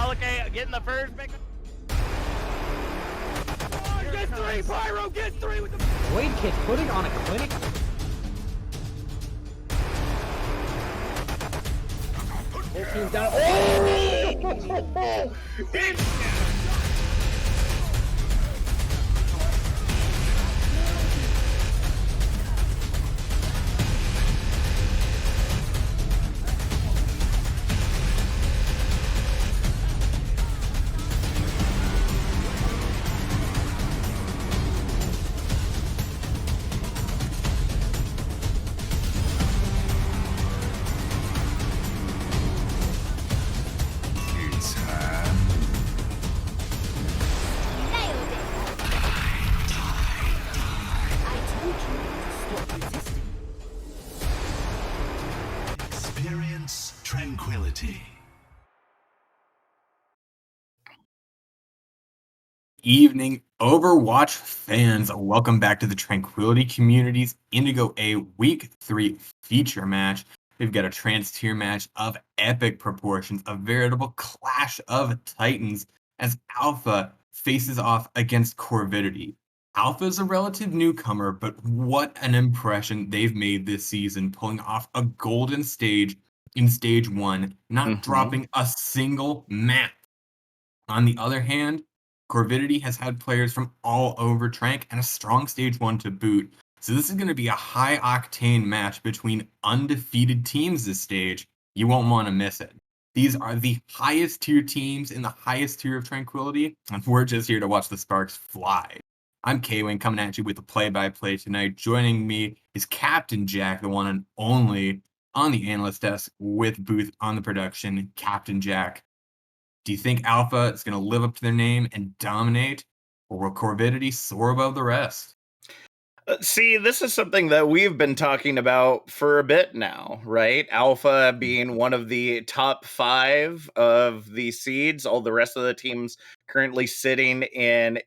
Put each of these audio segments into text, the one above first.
Delicate getting the first pick. Oh, get three, Pyro, get three with the Wade Kid putting on a clinic. Whole team's down. Oh! Experience tranquility. Evening, Overwatch fans. Welcome back to the Tranquility Community's Indigo A Week 3 feature match. We've got a trans-tier match of epic proportions, a veritable clash of titans as Alpha faces off against Corvidity. Alpha is a relative newcomer, but what an impression they've made this season, pulling off a golden stage in Stage 1, not dropping a single map. On the other hand, Corvidity has had players from all over Trank and a strong Stage 1 to boot. So this is going to be a high-octane match between undefeated teams this stage. You won't want to miss it. These are the highest tier teams in the highest tier of Tranquility, and we're just here to watch the sparks fly. I'm K-Wing coming at you with the play-by-play tonight. Joining me is Captain Jack, the one and only on the analyst desk with Booth on the production. Captain Jack, do you think Alpha is going to live up to their name and dominate, or will Corvidity soar above the rest? See, this is something that we've been talking about for a bit now, right? Alpha being one of the top 5 of the seeds, all the rest of the teams currently sitting in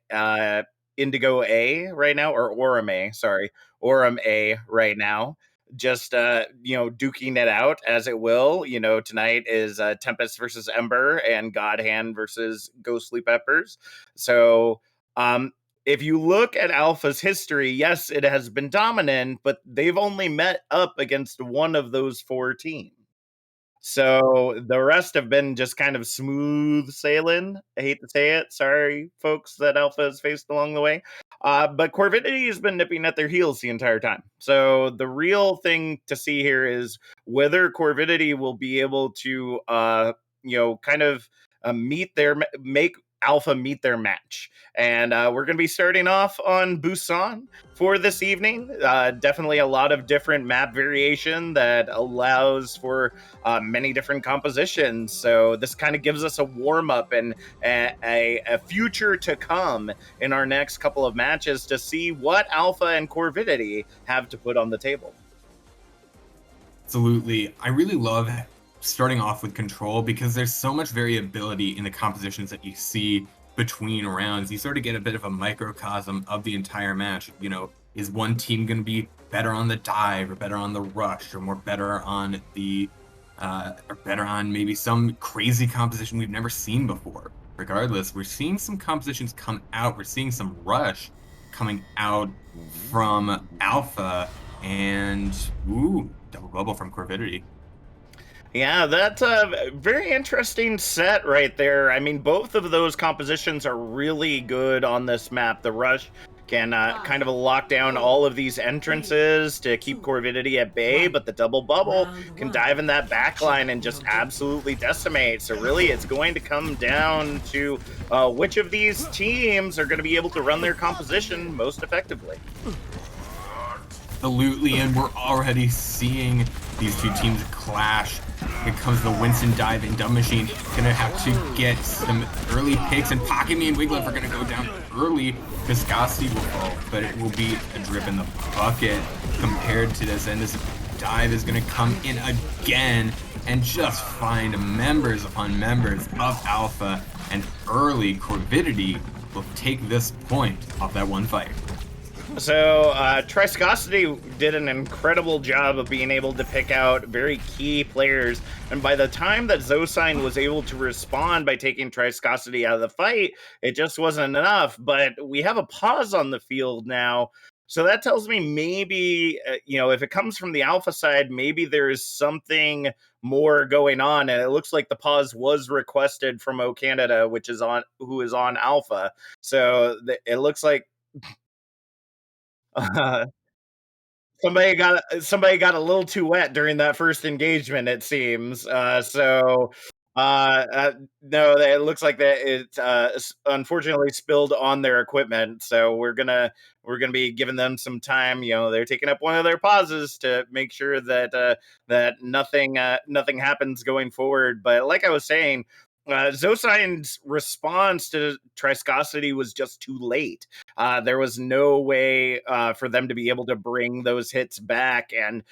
Indigo A right now, or Aurum A, sorry, Aurum A right now. Just duking it out as it will. Tonight is Tempest versus Ember and Godhand versus Ghostly Peppers. So if you look at Alpha's history, yes, it has been dominant, but they've only met up against one of those 4 teams. So the rest have been just kind of smooth sailing. I hate to say it. Sorry, folks, that Alpha has faced along the way. But Corvidity has been nipping at their heels the entire time. So the real thing to see here is whether Corvidity will be able to, make Alpha meet their match. And we're going to be starting off on Busan for this evening. Definitely a lot of different map variation that allows for many different compositions. So this kind of gives us a warm-up and a future to come in our next couple of matches to see what Alpha and Corvidity have to put on the table. Absolutely. I really love starting off with Control because there's so much variability in the compositions that you see between rounds. You sort of get a bit of a microcosm of the entire match. Is one team going to be better on the dive or better on the rush or better on the or better on maybe some crazy composition we've never seen before? Regardless, we're seeing some compositions come out. We're seeing some rush coming out from Alpha and double bubble from Corvidity. Yeah, that's a very interesting set right there. I mean, both of those compositions are really good on this map. The Rush can kind of lock down all of these entrances to keep Corvidity at bay, but the double bubble can dive in that backline and just absolutely decimate. So really, it's going to come down to which of these teams are going to be able to run their composition most effectively. Absolutely, and we're already seeing these two teams clash. Here comes the Winston dive in. Dumb Machine gonna have to get some early picks, and Pocket Me and Wiglif are gonna go down early. Viscosity will fall, but it will be a drip in the bucket compared to this, and this dive is gonna come in again and just find members upon members of Alpha, and early Corvidity will take this point off that one fight. So, Triskosity did an incredible job of being able to pick out very key players, and by the time that Zosine was able to respond by taking Triskosity out of the fight, it just wasn't enough. But we have a pause on the field now, so that tells me maybe, if it comes from the Alpha side, maybe there's something more going on, and it looks like the pause was requested from O Canada, who is on Alpha. So it looks like. Somebody got a little too wet during that first engagement, it seems. No, it looks like that it unfortunately spilled on their equipment. So we're gonna be giving them some time. They're taking up one of their pauses to make sure that nothing happens going forward. But like I was saying, Zosine's response to Triskosity was just too late. There was no way for them to be able to bring those hits back. And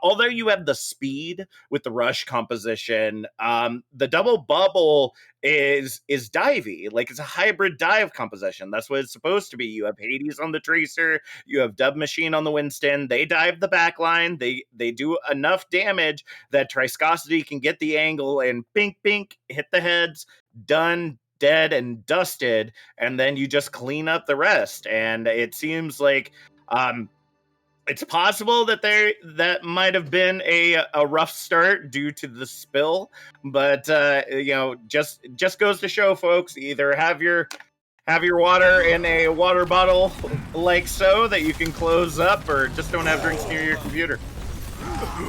although you have the speed with the rush composition, the double bubble is divey. Like, it's a hybrid dive composition. That's what it's supposed to be. You have Hades on the Tracer, you have Dub Machine on the Winston. They dive the back line. They do enough damage that Triskosity can get the angle and bink bink hit the heads. Done, dead, and dusted, and then you just clean up the rest. And it seems like it's possible that might have been a rough start due to the spill, but just goes to show, folks, either have your water in a water bottle like so that you can close up, or just don't have drinks near your computer.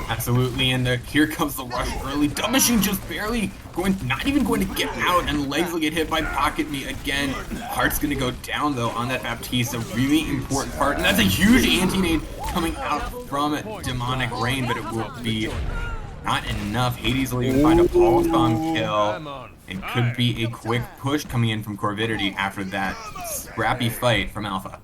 Absolutely, and here comes the rush early. Dub Machine just barely not even going to get out, and legs will get hit by Pocket Me again. Heart's going to go down, though, on that Baptiste, a really important part, and that's a huge anti-nade coming out from Demonic Rain, but it will be not enough. Hades will even find a pulse bomb kill. It could be a quick push coming in from Corvidity after that scrappy fight from Alpha.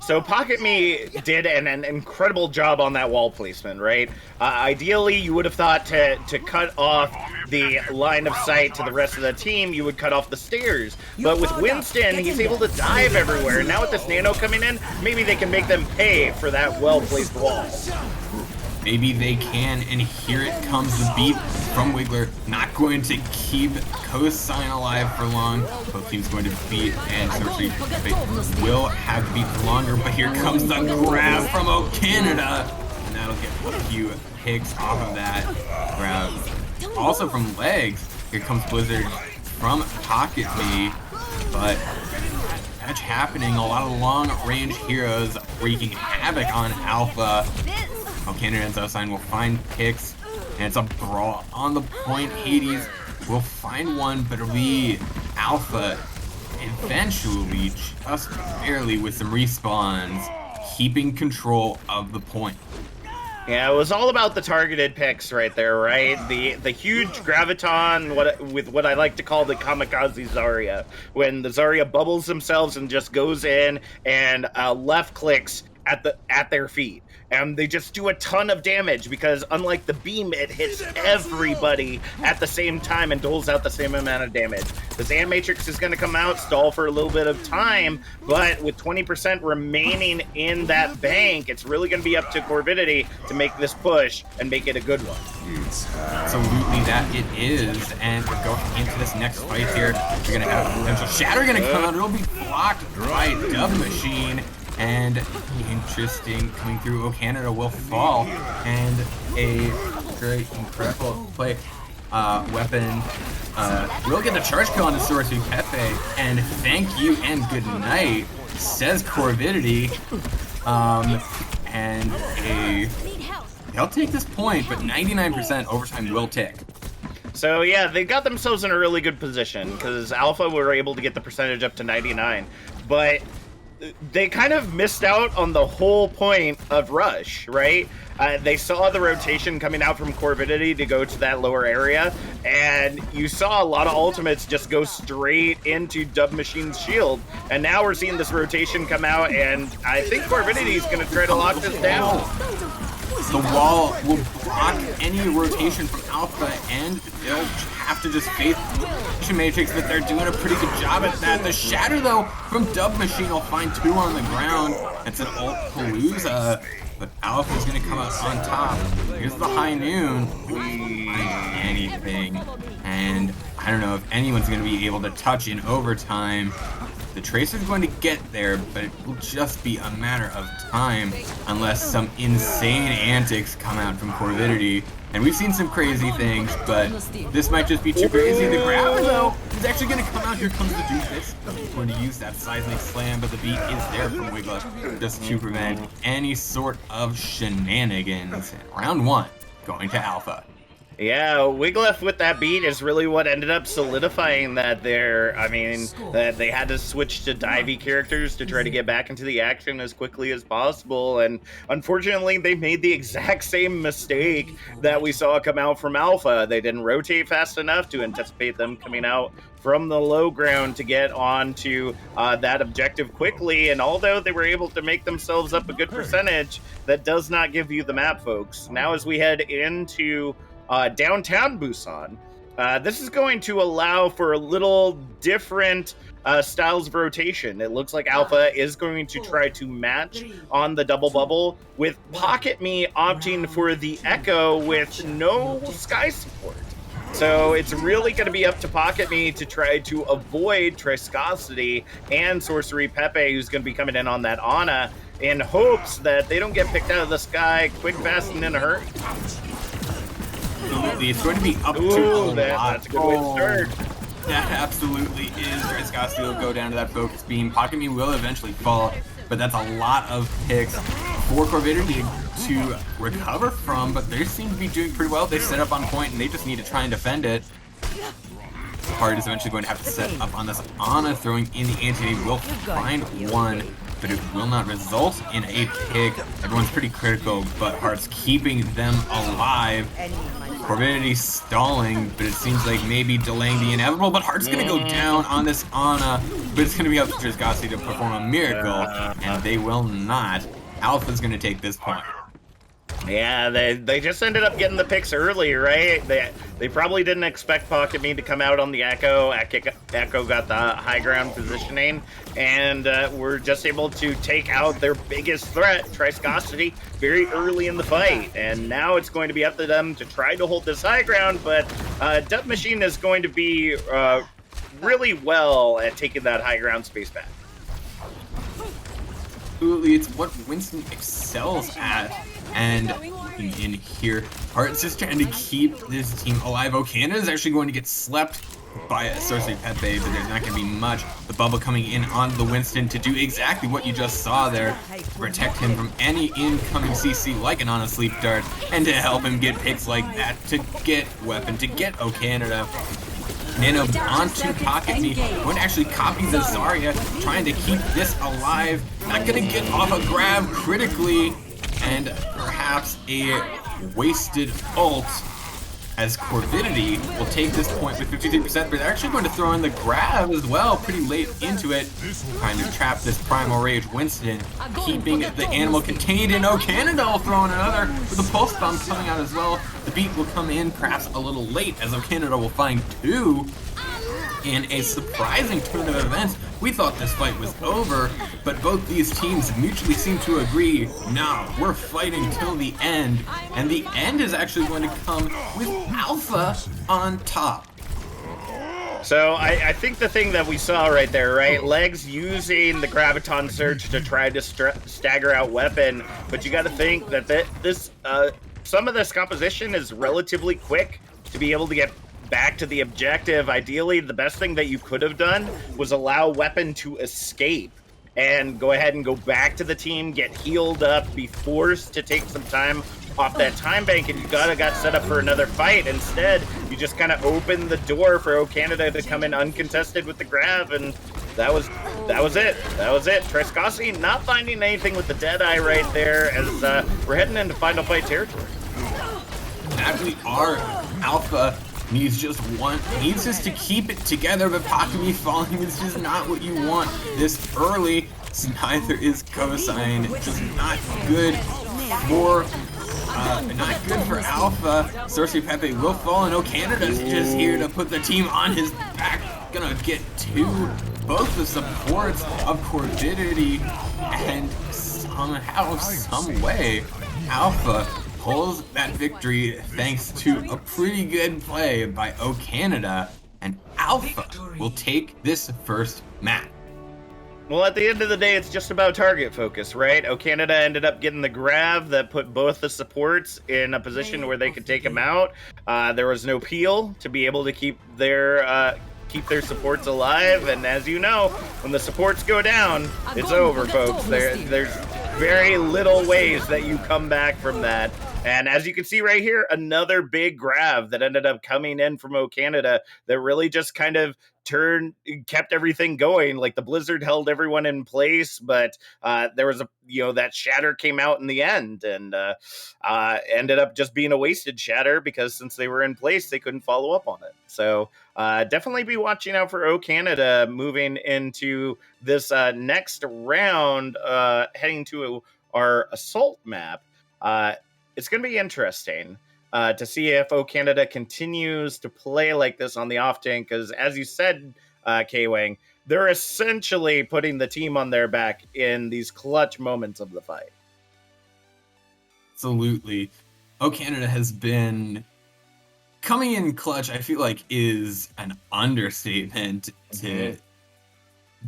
So Pocket Me did an incredible job on that wall placement, right? Ideally, you would have thought to cut off the line of sight to the rest of the team, you would cut off the stairs. But with Winston, he's able to dive everywhere. And now with this Nano coming in, maybe they can make them pay for that well-placed wall. Maybe they can, and here it comes, the beat from Wiggler. Not going to keep Cosine alive for long. Both teams going to beat, and Sorcery will have to beat for longer, but here comes the grab from O Canada, and that'll get a few hits off of that grab. Also from legs, here comes Blizzard from Pocket Me, but match happening, a lot of long-range heroes wreaking havoc on Alpha. O Canada and Zosine will find picks, and it's a brawl on the point. Hades will find one, but it'll be Alpha eventually, just barely with some respawns, keeping control of the point. Yeah, it was all about the targeted picks right there, right? The huge graviton, with what I like to call the kamikaze Zarya, when the Zarya bubbles themselves and just goes in and left clicks at their feet. And they just do a ton of damage because, unlike the beam, it hits everybody at the same time and doles out the same amount of damage. The Zan Matrix is going to come out, stall for a little bit of time, but with 20% remaining in that bank, it's really going to be up to Corvidity to make this push and make it a good one. Absolutely, that it is. And we're going into this next fight here. We're going to have potential Shatter going to come out. It'll be blocked by Dub Machine. And interesting, coming through, O Canada will fall, and a very incredible play weapon will get the charge kill on the Sorcery Pepe, and thank you and good night, says Corvidity, and they'll take this point, but 99% overtime will tick. So yeah, they got themselves in a really good position, because Alpha were able to get the percentage up to 99, but they kind of missed out on the whole point of Rush, right? They saw the rotation coming out from Corvidity to go to that lower area, and you saw a lot of ultimates just go straight into Dub Machine's shield, and now we're seeing this rotation come out, and I think Corvidity is going to try to lock this down. The wall will block any rotation from Alpha, and they'll have to just face the Matrix, but they're doing a pretty good job at that. The Shatter, though, from Dub Machine will find 2 on the ground. It's an ult Palooza, but Alpha's going to come out on top. Here's the High Noon. Anything. And I don't know if anyone's going to be able to touch in overtime. The Tracer's going to get there, but it will just be a matter of time unless some insane antics come out from Corvidity. And we've seen some crazy things, but this might just be too crazy. The grabber, though, is actually going to come out. Here comes the Doofus. He's going to use that seismic slam, but the beat is there from Wigless just to prevent any sort of shenanigans. Round 1 going to Alpha. Yeah, Wiglef with that beat is really what ended up solidifying that that they had to switch to divey characters to try to get back into the action as quickly as possible. And unfortunately, they made the exact same mistake that we saw come out from Alpha. They didn't rotate fast enough to anticipate them coming out from the low ground to get onto that objective quickly. And although they were able to make themselves up a good percentage, that does not give you the map, folks. Now as we head into downtown Busan, this is going to allow for a little different styles of rotation. It looks like Alpha is going to try to match on the double bubble, with Pocket Me opting for the Echo with no Sky support. So it's really going to be up to Pocket Me to try to avoid Transcendence and Sorcery Pepe, who's going to be coming in on that Ana, in hopes that they don't get picked out of the sky quick, fast, and in a hurry. Absolutely, it's going to be up to a lot. That's a good way to start. That absolutely is. Transcendence will go down to that focus beam. Pocket Me will eventually fall, but that's a lot of picks for Corvidity to recover from, but they seem to be doing pretty well. They set up on point, and they just need to try and defend it. Hard is eventually going to have to set up on this Ana, throwing in the anti-nade. Will find one, but it will not result in a pick. Everyone's pretty critical, but Heart's keeping them alive. Corvidity stalling, but it seems like maybe delaying the inevitable, but Heart's gonna go down on this Ana, but it's gonna be up to Transcendence to perform a miracle, and they will not. Alpha's gonna take this point. Yeah, they just ended up getting the picks early, right? They probably didn't expect Pocket Me to come out on the Echo. Echo got the high ground positioning, and were just able to take out their biggest threat, Transcendence, very early in the fight. And now it's going to be up to them to try to hold this high ground, but Dub Machine is going to be really well at taking that high ground space back. Absolutely, it's what Winston excels at. And in here, Heart's just trying to keep this team alive. Okana is actually going to get slept by a Sorcery Pepe, but there's not going to be much. The bubble coming in on the Winston to do exactly what you just saw there, to protect him from any incoming CC like an Ana Sleep Dart, and to help him get picks like that, to get weapon, to get Okana. Nano onto Pocket Me, going to actually copy the Zarya, trying to keep this alive. Not going to get off a grab critically, and perhaps a wasted ult, as Corvidity will take this point with 53%, but they're actually going to throw in the grab as well pretty late into it, trying to trap this Primal Rage Winston, keeping the animal contained in Canada will throw in another with a pulse bomb coming out as well. The beat will come in perhaps a little late, as Canada will find 2 in a surprising turn of events. We thought this fight was over, but both these teams mutually seem to agree, no, we're fighting till the end, and the end is actually going to come with Alpha on top. So I think the thing that we saw right there, right? Legs using the Graviton Surge to try to stagger out weapon, but you got to think that some of this composition is relatively quick to be able to get back to the objective. Ideally, the best thing that you could have done was allow weapon to escape and go ahead and go back to the team, get healed up, be forced to take some time off that time bank, and you got set up for another fight. Instead, you just kind of opened the door for Canada to come in uncontested with the grab, and that was it. Transcendence not finding anything with the Deadeye right there, as we're heading into final fight territory. That we are. Alpha needs just to keep it together, but Pocket Me falling is just not what you want this early. So neither is Cosine, just not good for Not good for Alpha. Sorcery Pepe will fall, and O Canada's just here to put the team on his back. Gonna get both the supports of Corvidity, and somehow, some way, Alpha pulls that victory thanks to a pretty good play by O Canada, and Alpha will take this first match. Well, at the end of the day, it's just about target focus, right? O Canada ended up getting the grab that put both the supports in a position where they could take them out. There was no peel to be able to keep their supports alive, and as you know, when the supports go down, it's over, folks. There's very little ways that you come back from that. And as you can see right here, another big grab that ended up coming in from O Canada that really just kind of kept everything going. Like the blizzard held everyone in place, but there was that shatter came out in the end, and ended up just being a wasted shatter because since they were in place, they couldn't follow up on it. So definitely be watching out for O Canada moving into this next round, heading to our assault map. It's going to be interesting to see if O Canada continues to play like this on the off tank, because as you said, K-Wang, they're essentially putting the team on their back in these clutch moments of the fight. Absolutely. O Canada has been coming in clutch, I feel like, is an understatement to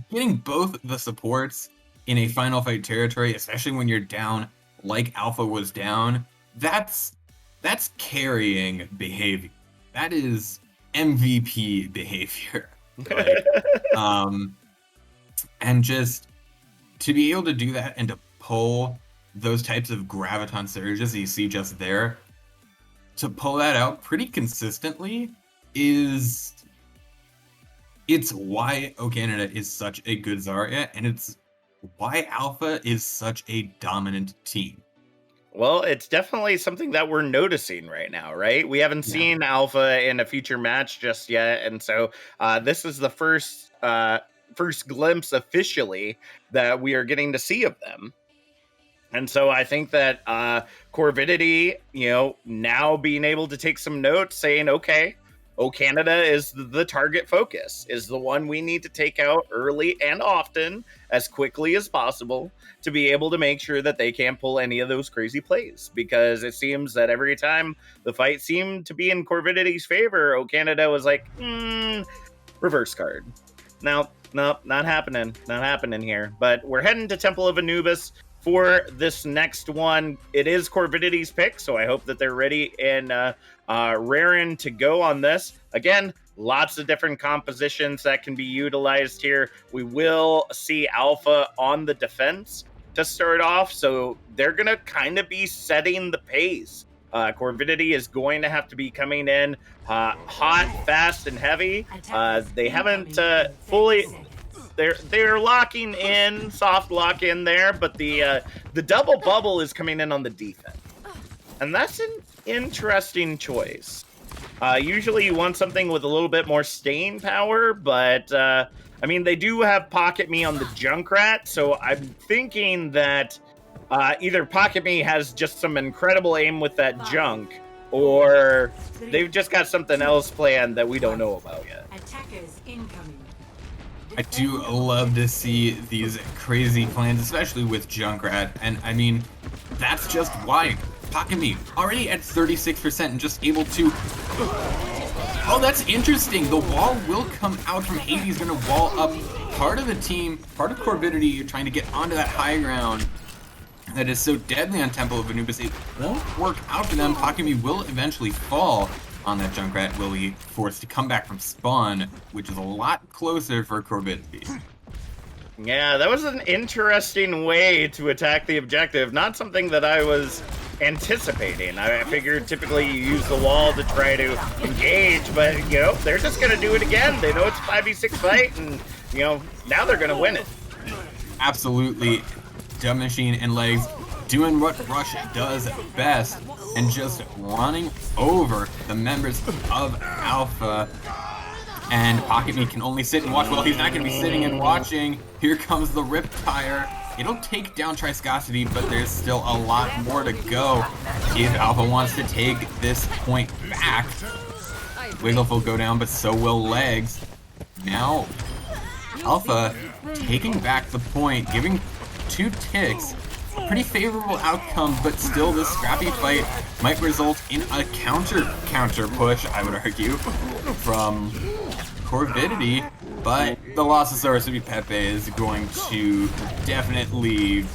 getting both the supports in a final fight territory, especially when you're down like Alpha was down. That's carrying behavior. That is MVP behavior. Like, and just to be able to do that and to pull those types of graviton surges you see just there, to pull that out pretty consistently it's why O Canada is such a good Zarya, and it's why Alpha is such a dominant team. Well, it's definitely something that we're noticing right now, right? We haven't seen Alpha in a future match just yet, and so this is the first glimpse officially that we are getting to see of them. And so I think that Corvidity, now being able to take some notes, saying, okay, O Canada is the target focus, is the one we need to take out early and often, as quickly as possible, to be able to make sure that they can't pull any of those crazy plays. Because it seems that every time the fight seemed to be in Corvidity's favor, O Canada was like, reverse card. No, not happening. Not happening here. But we're heading to Temple of Anubis for this next one. It is Corvidity's pick, so I hope that they're ready and raring to go on this. Again, lots of different compositions that can be utilized here. We will see Alpha on the defense to start off, so they're going to kind of be setting the pace. Corvidity is going to have to be coming in hot, fast, and heavy. They haven't fully... They're locking in, soft lock in there, but the double bubble is coming in on the defense. And that's an interesting choice. Usually you want something with a little bit more staying power, but they do have Pocket Me on the Junkrat, so I'm thinking that either Pocket Me has just some incredible aim with that junk, or they've just got something else planned that we don't know about yet. Attackers incoming. I do love to see these crazy plans, especially with Junkrat, and that's just why Pocket Me already at 36% and just able to... Oh, that's interesting. The wall will come out from Hades, gonna wall up part of the team, part of Corvidity, trying to get onto that high ground that is so deadly on Temple of Anubis. It won't work out for them. Pocket Me will eventually fall on that Junkrat, will be forced to come back from spawn, which is a lot closer for Corvidity. Yeah, that was an interesting way to attack the objective. Not something that I was anticipating. I figured typically you use the wall to try to engage, but they're just gonna do it again. They know it's a 5v6 fight, and now they're gonna win it. Absolutely. Dumb Machine and Legs doing what Rush does best, and just running over the members of Alpha. And Pocket Me can only sit and watch. Well, he's not going to be sitting and watching. Here comes the Riptire It'll take down Triskosity, but there's still a lot more to go if Alpha wants to take this point back. Wigglyf will go down, but so will Legs. Now, Alpha taking back the point, giving 2 ticks. Pretty favorable outcome, but still this scrappy fight might result in a counter push, I would argue, from Corvidity. But the loss of Saraswati Pepe is going to definitely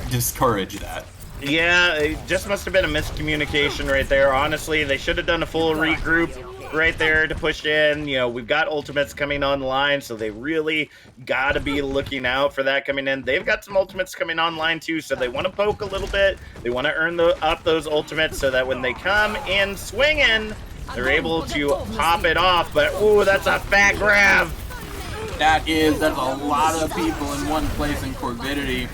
discourage that. Yeah, it just must have been a miscommunication right there. Honestly, they should have done a full regroup right there to push in. You know, we've got ultimates coming online, so they really got to be looking out for that coming in. They've got some ultimates coming online too, so they want to poke a little bit. They want to earn up those ultimates so that when they come in swinging, they're able to pop it off. But, ooh, that's a fat grab. That's a lot of people in one place in Corvidity.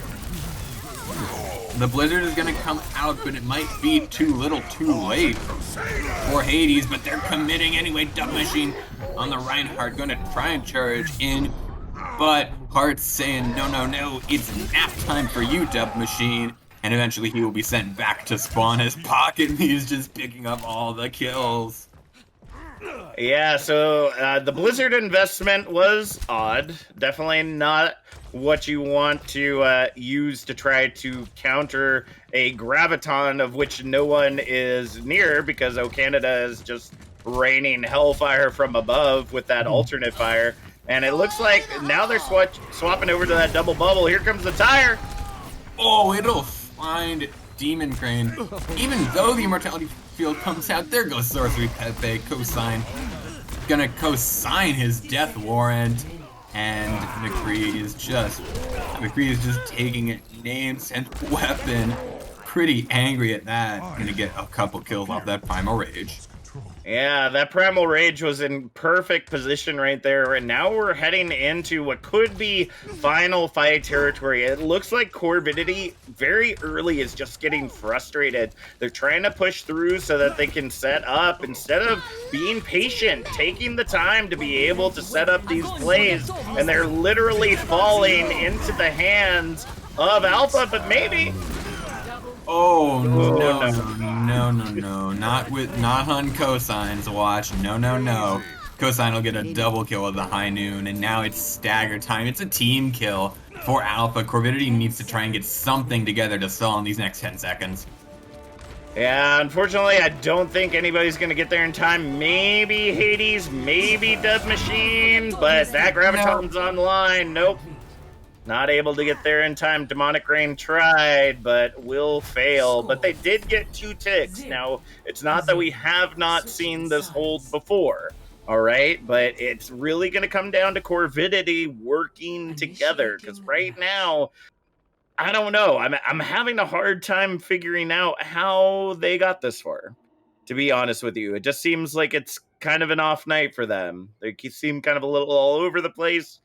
The Blizzard is going to come out, but it might be too little too late for Hades, but they're committing anyway. Dub Machine on the Reinhardt going to try and charge in, but Heart's saying, no, it's nap time for you, Dub Machine, and eventually he will be sent back to spawn his pocket, and he's just picking up all the kills. Yeah, so the Blizzard investment was odd. Definitely not what you want to use to try to counter a Graviton of which no one is near, because O Canada is just raining hellfire from above with that alternate fire. And it looks like now they're swapping over to that double bubble. Here comes the tire. Oh, it'll find Demon Crane. Even though the Immortality Field comes out, there goes Sorcery Pepe, cosign. Gonna cosign his death warrant, and McCree is just taking it name, sense, weapon. Pretty angry at that. Gonna get a couple kills off that Primal Rage. Yeah, that Primal Rage was in perfect position right there, and now we're heading into what could be final fight territory. It looks like Corvidity very early is just getting frustrated. They're trying to push through so that they can set up instead of being patient, taking the time to be able to set up these plays, and they're literally falling into the hands of Alpha, but maybe... Oh, no, not on Cosign's watch. No. Cosign will get a double kill with the High Noon, and now it's stagger time. It's a team kill for Alpha. Corvidity needs to try and get something together to sell in these next 10 seconds. Yeah, unfortunately, I don't think anybody's going to get there in time. Maybe Hades, maybe Dub Machine, but that Graviton's online. Nope. Not able to get there in time. Demonic Rain tried, but will fail. But they did get 2 ticks. Now, it's not that we have not seen this hold before, all right? But it's really going to come down to Corvidity working together, because right now, I don't know. I'm having a hard time figuring out how they got this far, to be honest with you. It just seems like it's kind of an off night for them. They seem kind of a little all over the place.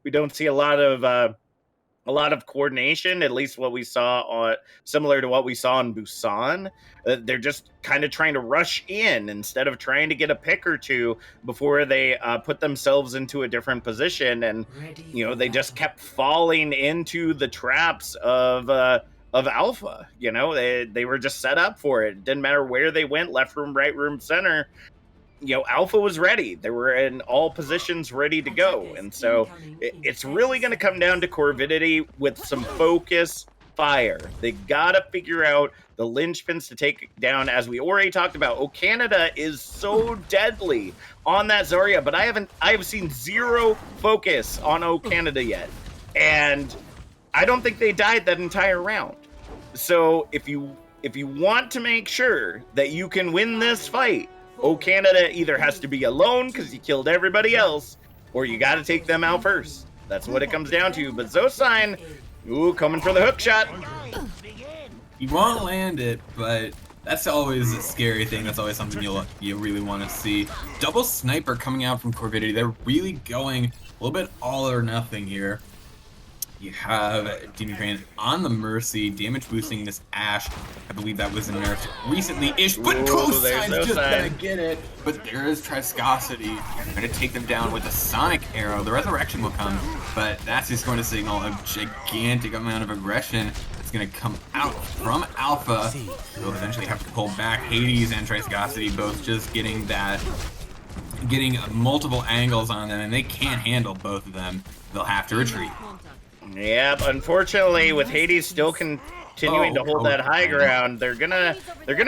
We don't see a lot of coordination, at least what we saw on, similar to what we saw in Busan. They're just kind of trying to rush in instead of trying to get a pick or two before they put themselves into a different position. And, you know, they just kept falling into the traps of Alpha. You know, they were just set up for it. It didn't matter where they went, left room, right room, center. You know, Alpha was ready. They were in all positions ready to go. And so it's really going to come down to Corvidity with some focus fire. They got to figure out the linchpins to take down, as we already talked about. O Canada is so deadly on that Zarya, but I have seen 0 focus on O Canada yet. And I don't think they died that entire round. So if you want to make sure that you can win this fight, O Canada either has to be alone because you killed everybody else, or you got to take them out first. That's what it comes down to. But Zosign, ooh, coming for the hook shot. You won't land it, but that's always a scary thing. That's always something you really want to see. Double sniper coming out from Corvidity. They're really going a little bit all or nothing here. You have Demon Crane on the Mercy, damage boosting this Ashe. I believe that was nerfed recently-ish, but Ooh, there's Cosign's just Cosine. gonna get it. But there is Triscosity, gonna take them down with a Sonic Arrow. The Resurrection will come, but that's just going to signal a gigantic amount of aggression that's gonna come out from Alpha. They'll eventually have to pull back. Hades and Triscosity both just getting multiple angles on them, and they can't handle both of them. They'll have to retreat. Yep, unfortunately, with Hades still continuing to hold that high ground, they're gonna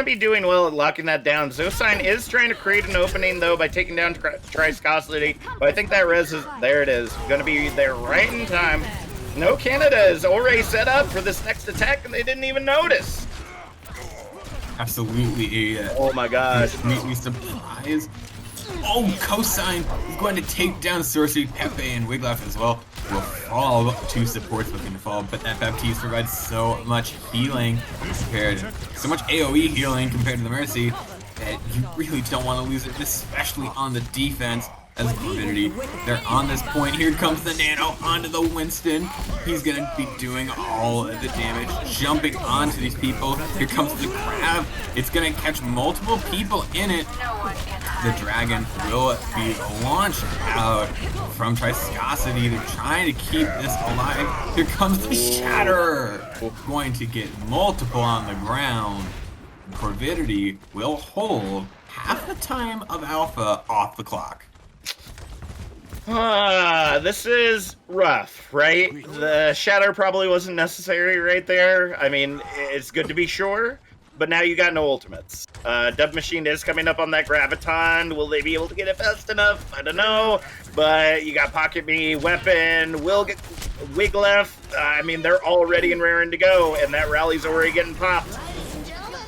be doing well at locking that down. Zosine is trying to create an opening though by taking down Triscosity, but I think that res is there. It is gonna be there right in time. No, Canada is already set up for this next attack, and they didn't even notice. Absolutely a Oh my gosh! completely surprise. Oh, Cosine is going to take down Sorcery, Pepe, and Wiglaf as well. Will fall. Two supports looking to fall, but that Baptiste provides so much healing so much AoE healing compared to the Mercy that you really don't want to lose it, especially on the defense. As Corvidity, they're on this point. Here comes the Nano onto the Winston. He's gonna be doing all of the damage, jumping onto these people. Here comes the Crab. It's gonna catch multiple people in it. The Dragon will be launched out from Triscosity. They're trying to keep this alive. Here comes the Shatterer. Going to get multiple on the ground. Corvidity will hold half the time of Alpha off the clock. This is rough, right? The shatter probably wasn't necessary right there. I mean, it's good to be sure, but now you got no ultimates. Dub Machine is coming up on that Graviton. Will they be able to get it fast enough? I don't know. But you got Pocket Me, Weapon, will get Wiglaf. I mean, they're all ready and raring to go, and that rally's already getting popped.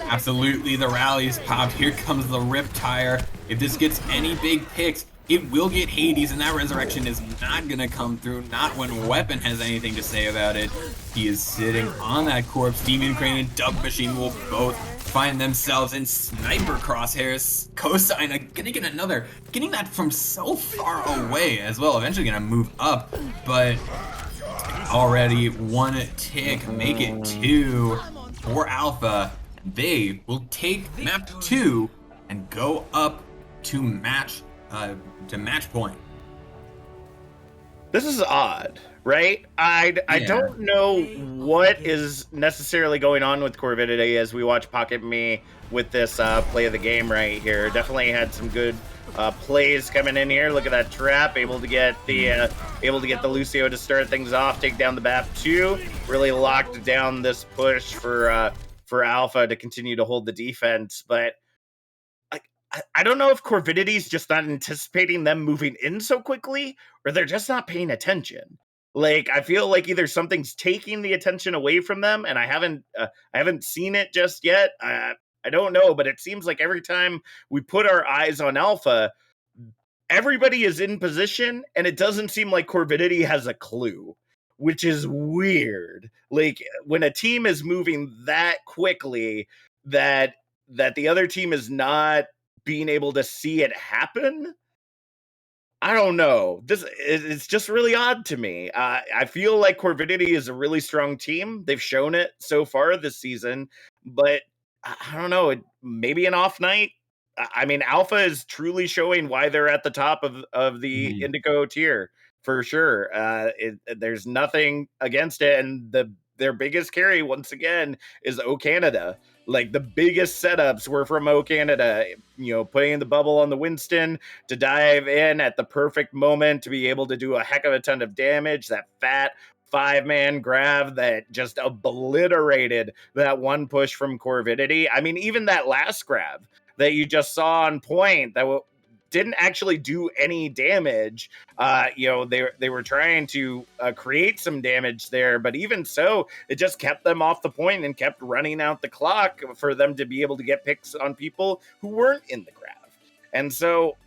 Absolutely, the rally's popped. Here comes the Riptire. If this gets any big picks, it will get Hades, and that Resurrection is not going to come through, not when Weapon has anything to say about it. He is sitting on that corpse. Demon Crane and Dub Machine will both find themselves in sniper crosshairs. Cosine gonna get another, getting that from so far away as well, eventually gonna move up, but already one tick, make it 2 for Alpha. They will take map 2 and go up to match point. This is odd, right? I don't know what is necessarily going on with Corvidity as we watch Pocket Me with this play of the game right here. Definitely had some good plays coming in here. Look at that trap, able to get the Lucio to start things off, take down the BAP 2. Really locked down this push for Alpha to continue to hold the defense, but I don't know if Corvidity's just not anticipating them moving in so quickly, or they're just not paying attention. Like, I feel like either something's taking the attention away from them, and I haven't seen it just yet. I don't know, but it seems like every time we put our eyes on Alpha, everybody is in position, and it doesn't seem like Corvidity has a clue, which is weird. Like, when a team is moving that quickly, that the other team is not being able to see it happen. I don't know. It's just really odd to me. I feel like Corvidity is a really strong team. They've shown it so far this season, but I don't know. Maybe an off night. I mean, Alpha is truly showing why they're at the top of the Indigo tier for sure. There's nothing against it, and their biggest carry once again is O Canada. Like, the biggest setups were from O Canada, putting the bubble on the Winston to dive in at the perfect moment to be able to do a heck of a ton of damage. That fat 5-man grab that just obliterated that one push from Corvidity. I mean, even that last grab that you just saw on point that didn't actually do any damage. They were trying to create some damage there, but even so, it just kept them off the point and kept running out the clock for them to be able to get picks on people who weren't in the grab. And so,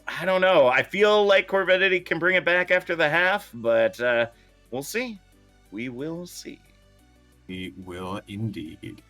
I don't know. I feel like Corvidity can bring it back after the half, but we'll see. We will see. We will indeed.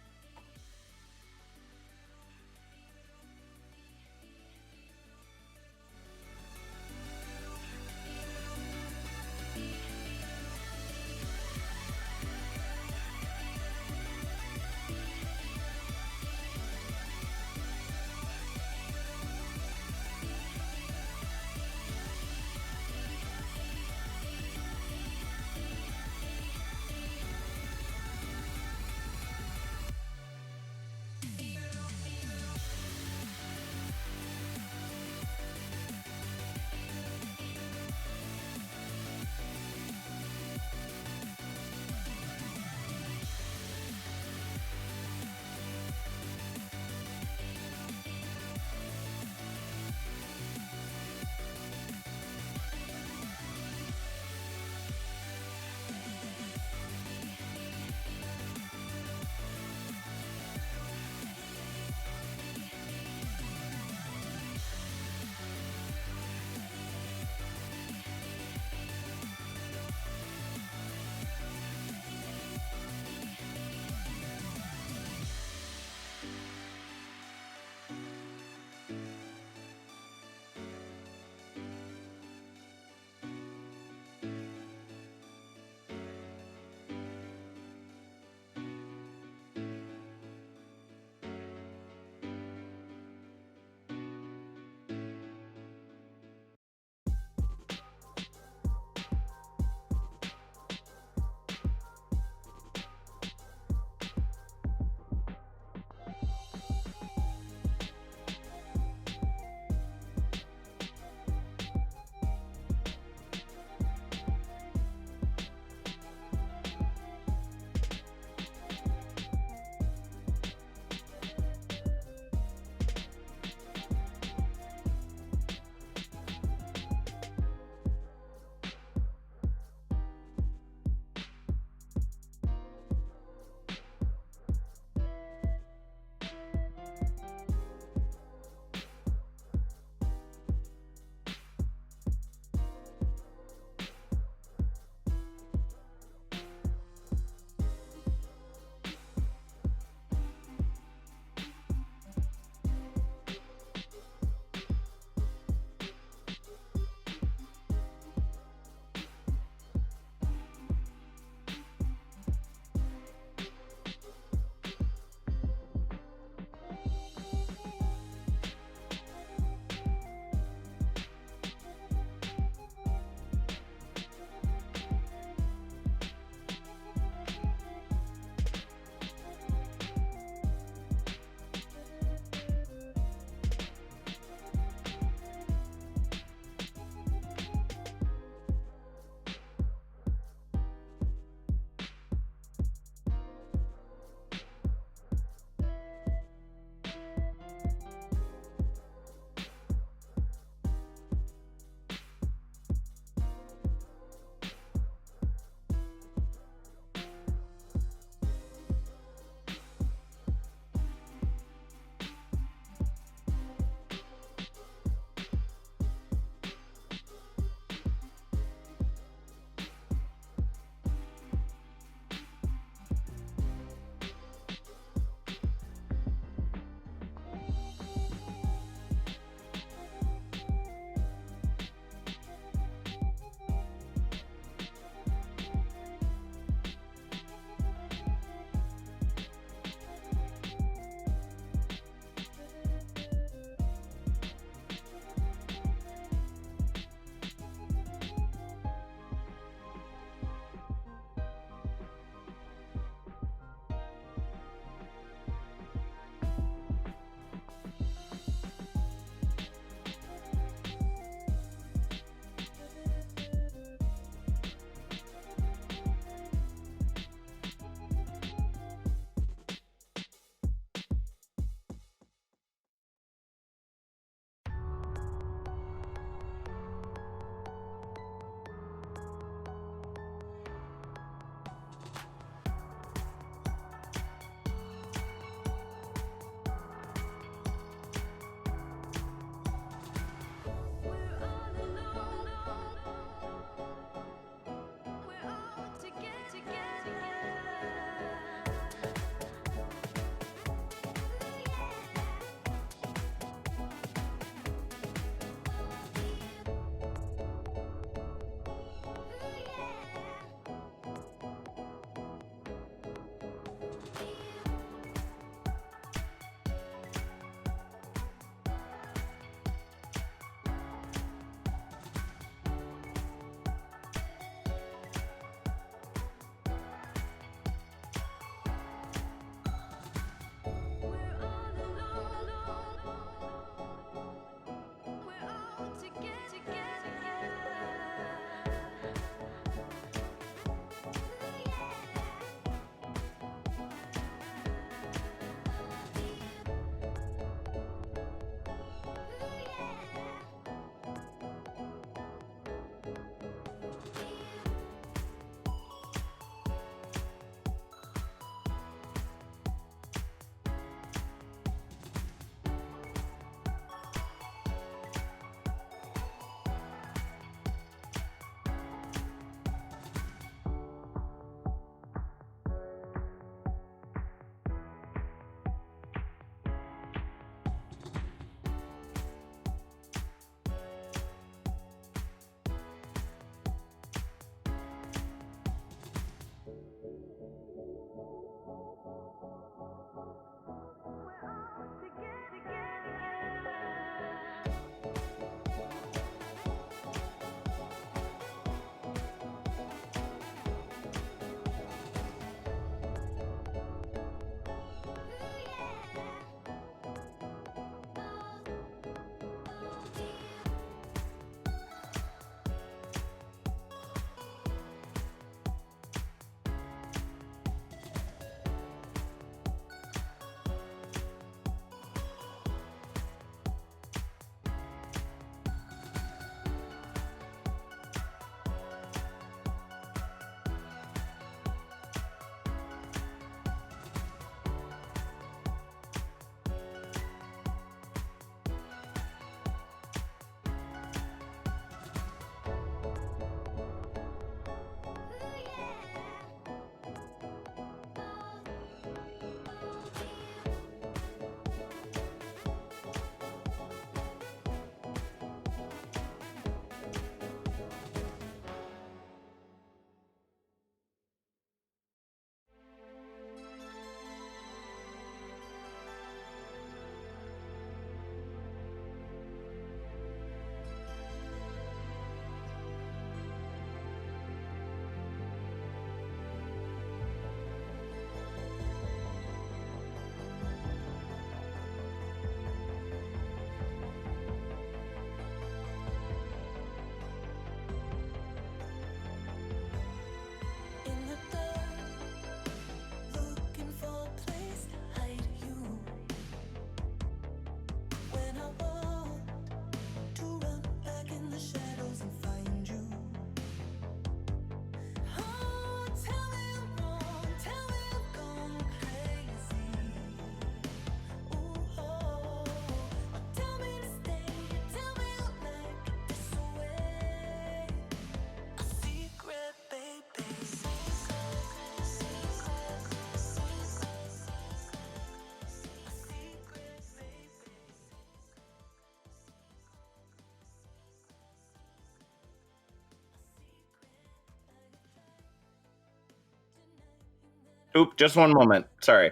Oop, just one moment. Sorry.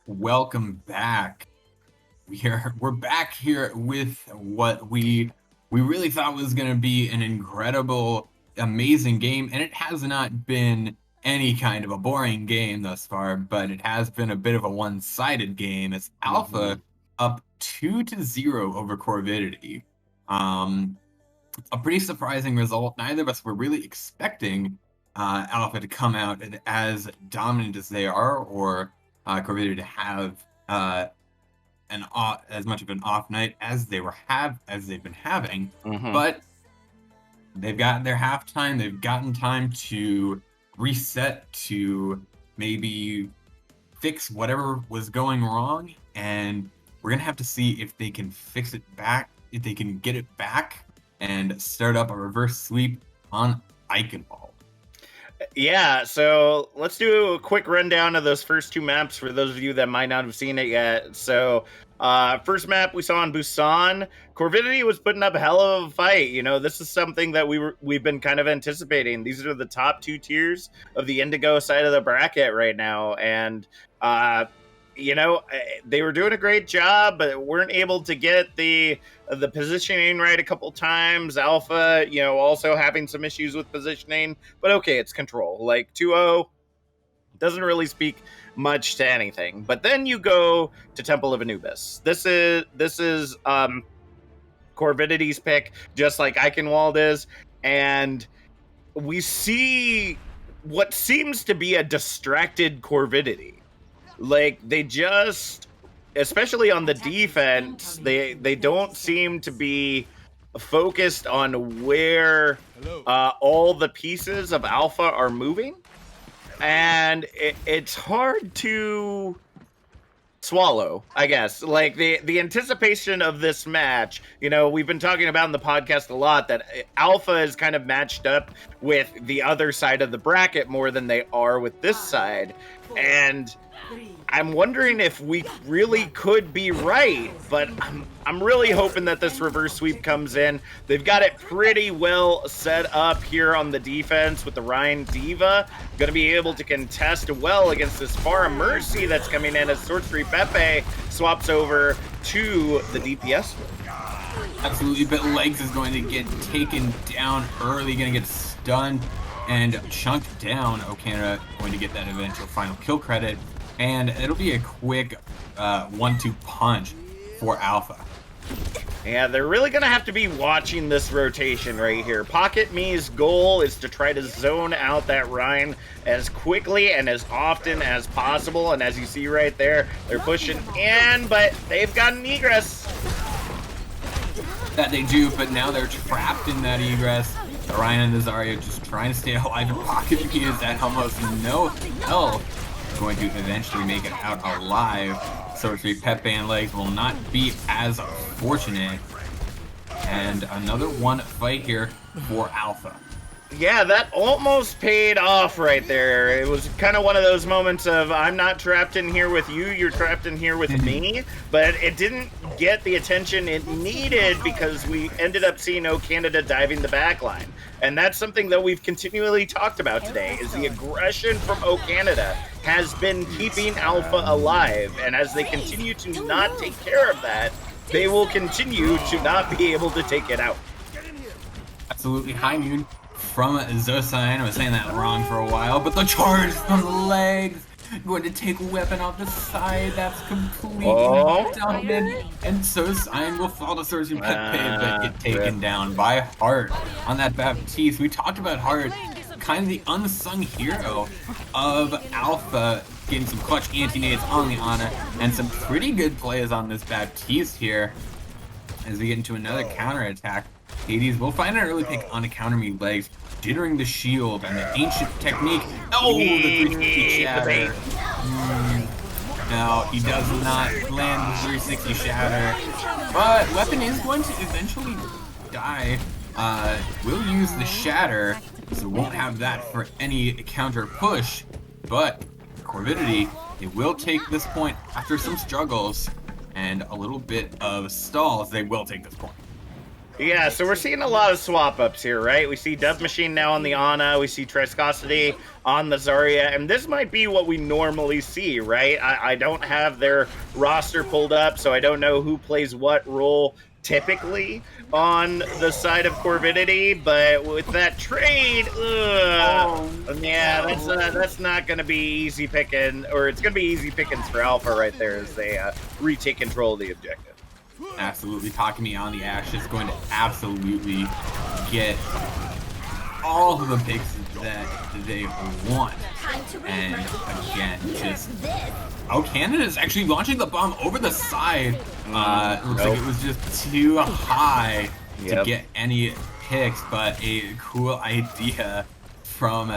Welcome back. We're back here with what we really thought was going to be an incredible, amazing game, and it has not been any kind of a boring game thus far, but it has been a bit of a one-sided game as Alpha up 2-0 over Corvidity. A pretty surprising result. Neither of us were really expecting Alpha to come out as dominant as they are, or Corvidity to have as much of an off night as they've been having. But they've gotten their halftime. They've gotten time to reset, to maybe fix whatever was going wrong, and we're gonna have to see if they can fix it back, if they can get it back and start up a reverse sweep on Eichenwald. Yeah, so let's do a quick rundown of those first two maps for those of you that might not have seen it yet. So, first map we saw in Busan, Corvidity was putting up a hell of a fight. You know, this is something that we've been kind of anticipating. These are the top two tiers of the Indigo side of the bracket right now, and you know, they were doing a great job, but weren't able to get the positioning right a couple times. Alpha, you know, also having some issues with positioning, but okay, it's control. Like 2-0 doesn't really speak much to anything. But then you go to Temple of Anubis. This is Corvidity's pick, just like Eichenwald is, and we see what seems to be a distracted Corvidity. Like, they just, especially on the defense, they don't seem to be focused on where all the pieces of Alpha are moving. And it's hard to swallow, I guess. Like, the anticipation of this match, you know, we've been talking about in the podcast a lot that Alpha is kind of matched up with the other side of the bracket more than they are with this side. And I'm wondering if we really could be right, but I'm really hoping that this reverse sweep comes in. They've got it pretty well set up here on the defense with the Ryan Diva. Going to be able to contest well against this Farah Mercy that's coming in as Sorcery Pepe swaps over to the DPS. Absolutely, but Legs is going to get taken down early, going to get stunned and chunked down. Canada going to get that eventual final kill credit, and it'll be a quick 1-2 punch for Alpha. Yeah, they're really going to have to be watching this rotation right here. Pocket Me's goal is to try to zone out that Rhine as quickly and as often as possible, and as you see right there, they're pushing in, but they've got an egress. That they do, but now they're trapped in that egress. Ryan and Nazario just trying to stay alive, and Pocket Me is at almost no health. Going to eventually make it out alive. Sorcery Pepe and Legs will not be as fortunate. And another one fight here for Alpha. Yeah, that almost paid off right there. It was kind of one of those moments of, I'm not trapped in here with you, you're trapped in here with me. But it didn't get the attention it needed because we ended up seeing Canada diving the backline. And that's something that we've continually talked about today, is the aggression from Canada has been keeping Alpha alive. And as they continue to not take care of that, they will continue to not be able to take it out. Absolutely. High noon from Zosine. I was saying that wrong for a while, but the charge from the Legs. Going to take weapon off the side. That's completely dominant. And Zosine will fall to Sorcery Pepe, but get taken down by Heart on that Baptiste. We talked about Heart, kind of the unsung hero of Alpha, getting some clutch anti-nades on the Ana, and some pretty good plays on this Baptiste here as we get into another counter-attack. Hades will find an early pick on a counter me Legs, jittering the shield and the ancient technique. Oh, the 360 shatter. No, he does not land the 360 shatter. But Weapon is going to eventually die. Will use the shatter, so won't have that for any counter push. But Corvidity, they will take this point after some struggles and a little bit of stalls. They will take this point. Yeah, so we're seeing a lot of swap ups here, right? We see Death Machine now on the Ana, we see Transcendence on the Zarya, and this might be what we normally see, right? I don't have their roster pulled up, so I don't know who plays what role typically on the side of Corvidity, but with that trade, that's not going to be easy picking, or it's going to be easy pickings for Alpha right there as they retake control of the objective. Absolutely. Takumi on the Ashe is going to absolutely get all of the picks that they want. And again, just... Oh, Canada is actually launching the bomb over the side. Looks like it was just too high to get any picks, but a cool idea from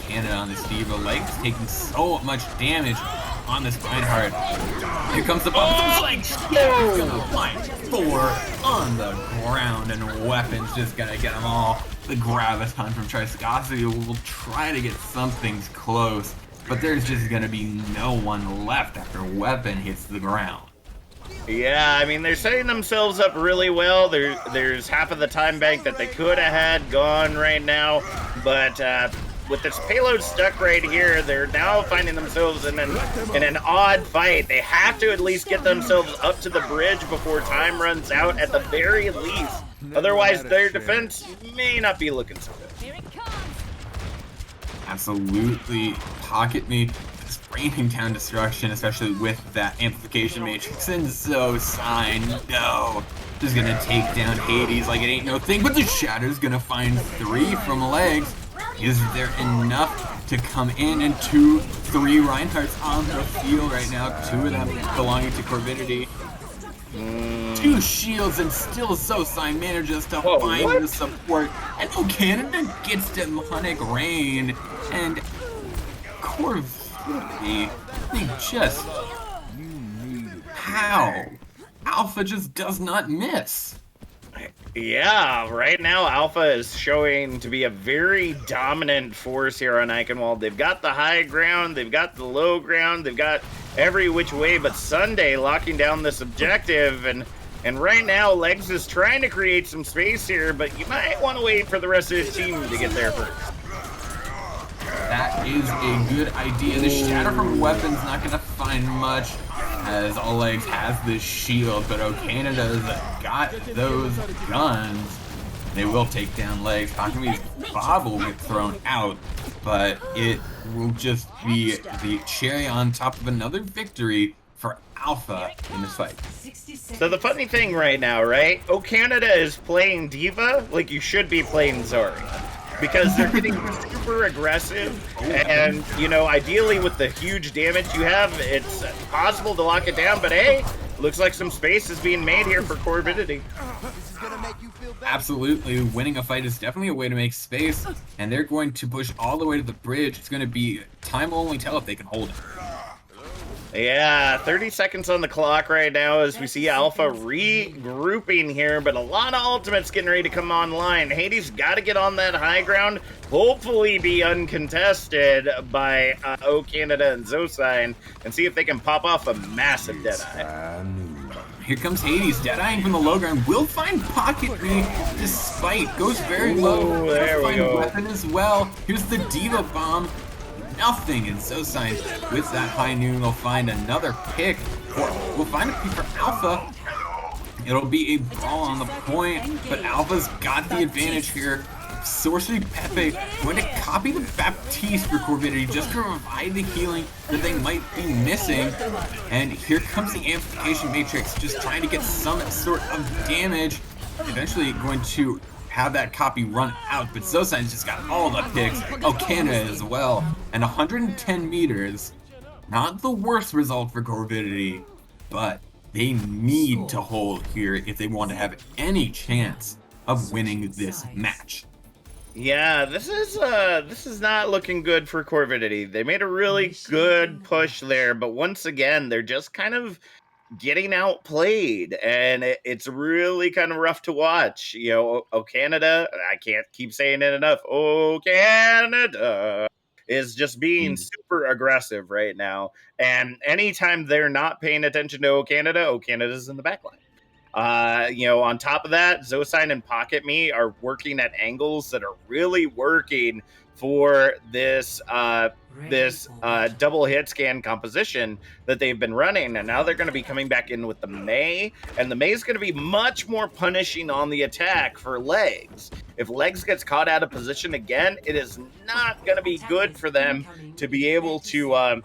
Canada on this Diva. Legs taking so much damage on this Reinhardt. Here comes the bomb. He's gonna find 4 on the ground, and Weapons just gonna get them all. The Graviton from Transcendence will try to get some things close, but there's just gonna be no one left after Weapon hits the ground. Yeah, I mean, they're setting themselves up really well. There's half of the time bank that they could have had gone right now, but with this payload stuck right here, they're now finding themselves in an odd fight. They have to at least get themselves up to the bridge before time runs out at the very least. Otherwise, their defense may not be looking so good. Absolutely. Pocket me. Just raining down destruction, especially with that amplification matrix. And so Sign, no. Just gonna take down Hades like it ain't no thing, but the Shatter's gonna find 3 from Legs. Is there enough to come in? And 2, 3 Reinhardts on the field right now. 2 of them belonging to Corvidity. 2 shields, and still Sign manages to find the support. And Canada gets demonic rain. And Corvidity, they just... How? Alpha just does not miss. Yeah, right now Alpha is showing to be a very dominant force here on Eichenwald. They've got the high ground, they've got the low ground, they've got every which way but Sunday locking down this objective, and right now Legs is trying to create some space here, but you might want to wait for the rest of his team to get there first. That is a good idea. The Shatter from Weapon's not going to find much, as Oleg has this shield, but Canada's got those guns. They will take down Legs. Takumi's Bob will get thrown out, but it will just be the cherry on top of another victory for Alpha in this fight. So the funny thing right now, right? Canada is playing Diva like you should be playing Zarya. Because they're getting super aggressive, and, you know, ideally with the huge damage you have, it's possible to lock it down, but hey, looks like some space is being made here for Corvidity. Absolutely, winning a fight is definitely a way to make space, and they're going to push all the way to the bridge. It's going to be time will only tell if they can hold it. Yeah, 30 seconds on the clock right now as we see Alpha regrouping here, but a lot of ultimates getting ready to come online. Hades got to get on that high ground, hopefully be uncontested by Canada and Zosine, and see if they can pop off a massive Deadeye. Here comes Hades, Deadeyeing from the low ground, will find Pocket Me, despite, goes very low, there we go. Weapon as well. Here's the Diva Bomb. Nothing, and Zosine with that high noon will find another pick, or we'll find a pick for Alpha. It'll be a brawl on the point, but Alpha's got the advantage here. Sorcery Pepe going to copy the Baptiste for Corvidity just to provide the healing that they might be missing. And here comes the Amplification Matrix, just trying to get some sort of damage. Eventually going to have that copy run out, but Zosine's just got all the picks. Canada as well. And 110 meters, not the worst result for Corvidity, but they need to hold here if they want to have any chance of winning this match. Yeah, this is not looking good for Corvidity. They made a really good push there, but once again, they're just kind of getting outplayed, and it's really kind of rough to watch. You know, Canada, I can't keep saying it enough. Oh, Canada is just being super aggressive right now. And anytime they're not paying attention to O Canada's in the back line. You know, on top of that, Zosign and Pocket Me are working at angles that are really working for this double hit scan composition that they've been running, and now they're going to be coming back in with the May, and the May is going to be much more punishing on the attack for Legs. If Legs gets caught out of position again, it is not going to be good for them to be able to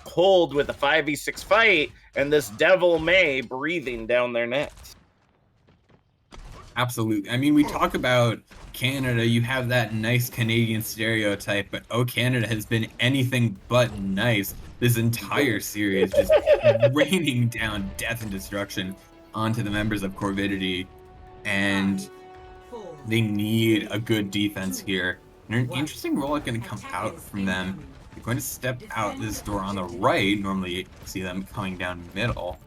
hold with a 5v6 fight and this Devil May breathing down their necks. Absolutely. I mean, we talk about Canada, you have that nice Canadian stereotype, but Canada has been anything but nice this entire series, just raining down death and destruction onto the members of Corvidity, and they need a good defense here. And an interesting role is going to come out from them. They're going to step out this door on the right. Normally you see them coming down middle.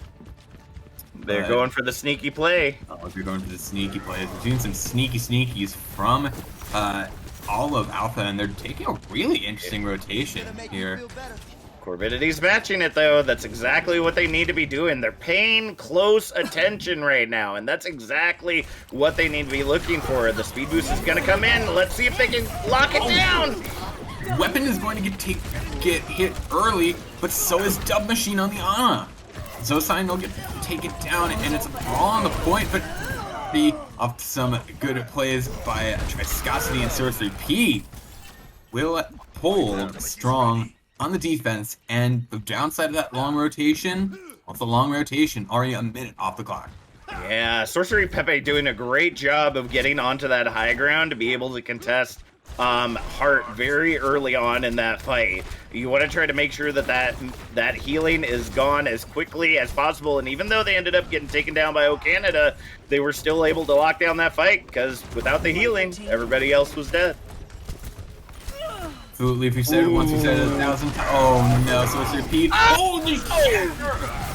They're going for the sneaky play. Oh, they're going for the sneaky plays. We're doing some sneaky sneakies from all of Alpha, and they're taking a really interesting rotation here. Corvidity's matching it, though. That's exactly what they need to be doing. They're paying close attention right now, and that's exactly what they need to be looking for. The speed boost is going to come in. Let's see if they can lock it down. Weapon is going to get hit early, but so is Dub Machine on the Ana. Zosign will take it down, and it's all on the point, but off some good plays by Viscosity and Sorcery P will hold strong on the defense, and the downside of that long rotation, off the long rotation, already a minute off the clock. Yeah, Sorcery Pepe doing a great job of getting onto that high ground to be able to contest Heart very early on in that fight. You want to try to make sure that healing is gone as quickly as possible, and even though they ended up getting taken down by Canada, they were still able to lock down that fight, because without the healing, everybody else was dead. Absolutely, if you said it once, you said it 1,000 times. Oh no, so it's repeat. Holy shit!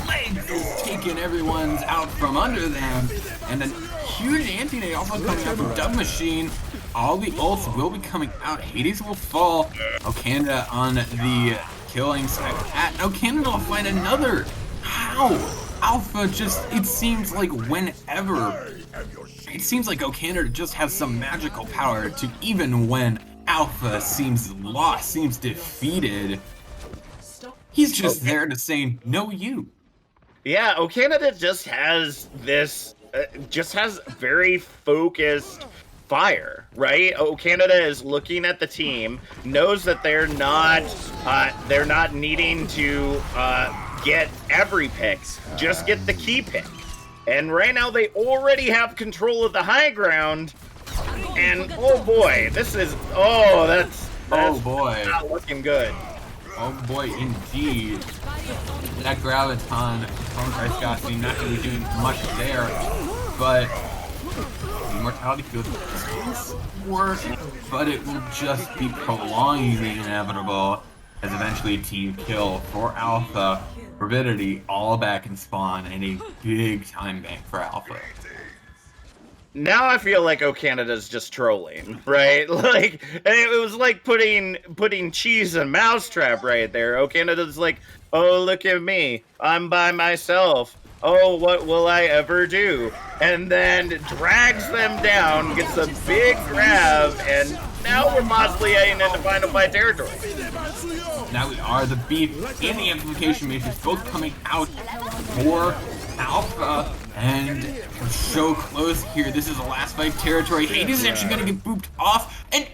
Legs is taking everyone's out from under them, and then huge anti-nade also coming out from Dub Machine. All the ults will be coming out. Hades will fall. Canada on the killing side of that. Canada will find another. How? Alpha just, it seems like whenever. It seems like Canada just has some magical power to, even when Alpha seems lost, seems defeated, he's just there to say, no you. Yeah, Canada just has this, just has very focused fire, right? Canada is looking at the team, knows that they're not needing to get every pick, just get the key pick. And right now they already have control of the high ground, and oh boy, that's oh boy, not looking good. Oh boy, indeed. That Graviton from Viscosity not really doing much there, but Immortality Field does work, but it will just be prolonging the inevitable, as eventually team kill for Alpha. Corvidity all back in spawn, and a big time bank for Alpha. Now I feel like Canada's just trolling, right? Like, it was like putting cheese in a mousetrap right there. Canada's like, oh, look at me, I'm by myself. Oh, what will I ever do? And then drags them down, gets a big grab, and now we're possibly heading into final fight territory. Now we are. The beef and the amplification matrix both coming out for Alpha, and we're so close here. This is the last fight territory. Hades is actually going to get booped off, and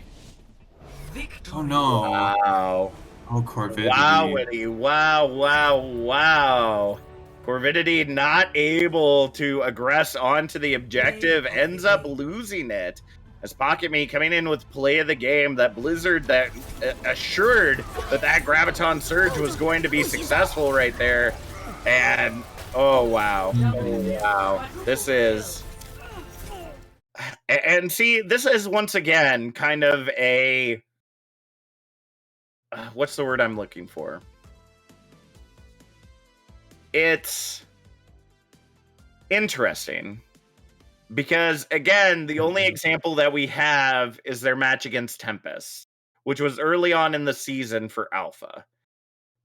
oh no. Wow. Oh, Corvidity. Wow. Corvidity not able to aggress onto the objective, ends up losing it. As Pocket Me coming in with play of the game, that Blizzard that assured that Graviton Surge was going to be successful right there. And oh wow. This is... and see, this is once again kind of a what's the word I'm looking for? It's interesting because, again, the only example that we have is their match against Tempest, which was early on in the season for Alpha.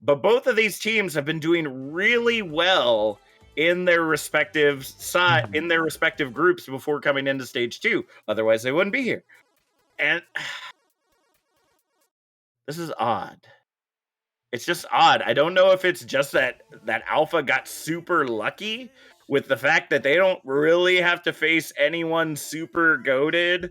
But both of these teams have been doing really well in their respective in their respective groups before coming into stage 2. Otherwise, they wouldn't be here. And this is odd. It's just odd. I don't know if it's just that Alpha got super lucky with the fact that they don't really have to face anyone super goated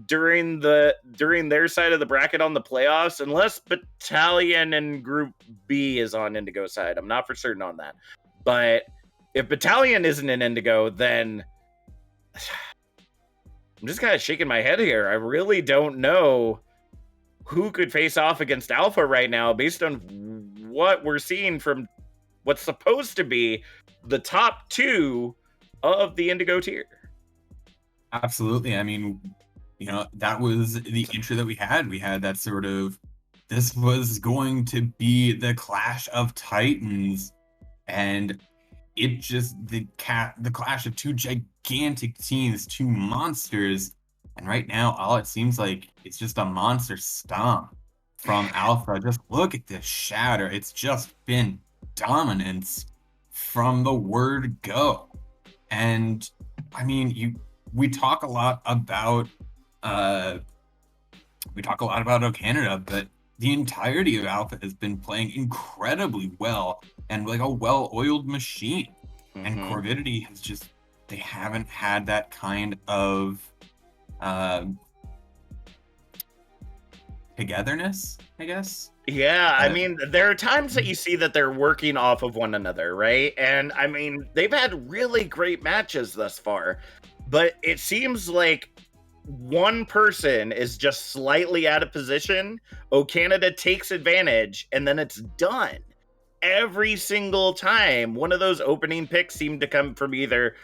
during their side of the bracket on the playoffs, unless Battalion and Group B is on Indigo side. I'm not for certain on that. But if Battalion isn't in Indigo, then I'm just kind of shaking my head here. I really don't know who could face off against Alpha right now based on what we're seeing from what's supposed to be the top 2 of the Indigo tier. Absolutely. I mean, that was the intro that we had. We had that sort of, this was going to be the clash of titans, and it just, the clash of 2 gigantic teams, 2 monsters. And right now, all it seems like it's just a monster stomp from Alpha. Just look at this shatter. It's just been dominance from the word go. And I mean, we talk a lot about Canada, but the entirety of Alpha has been playing incredibly well and like a well-oiled machine. And Corvidity has just, they haven't had that kind of togetherness, I guess. Yeah, I mean, there are times that you see that they're working off of one another, right? And I mean, they've had really great matches thus far, but it seems like one person is just slightly out of position. Canada takes advantage, and then it's done. Every single time, one of those opening picks seemed to come from either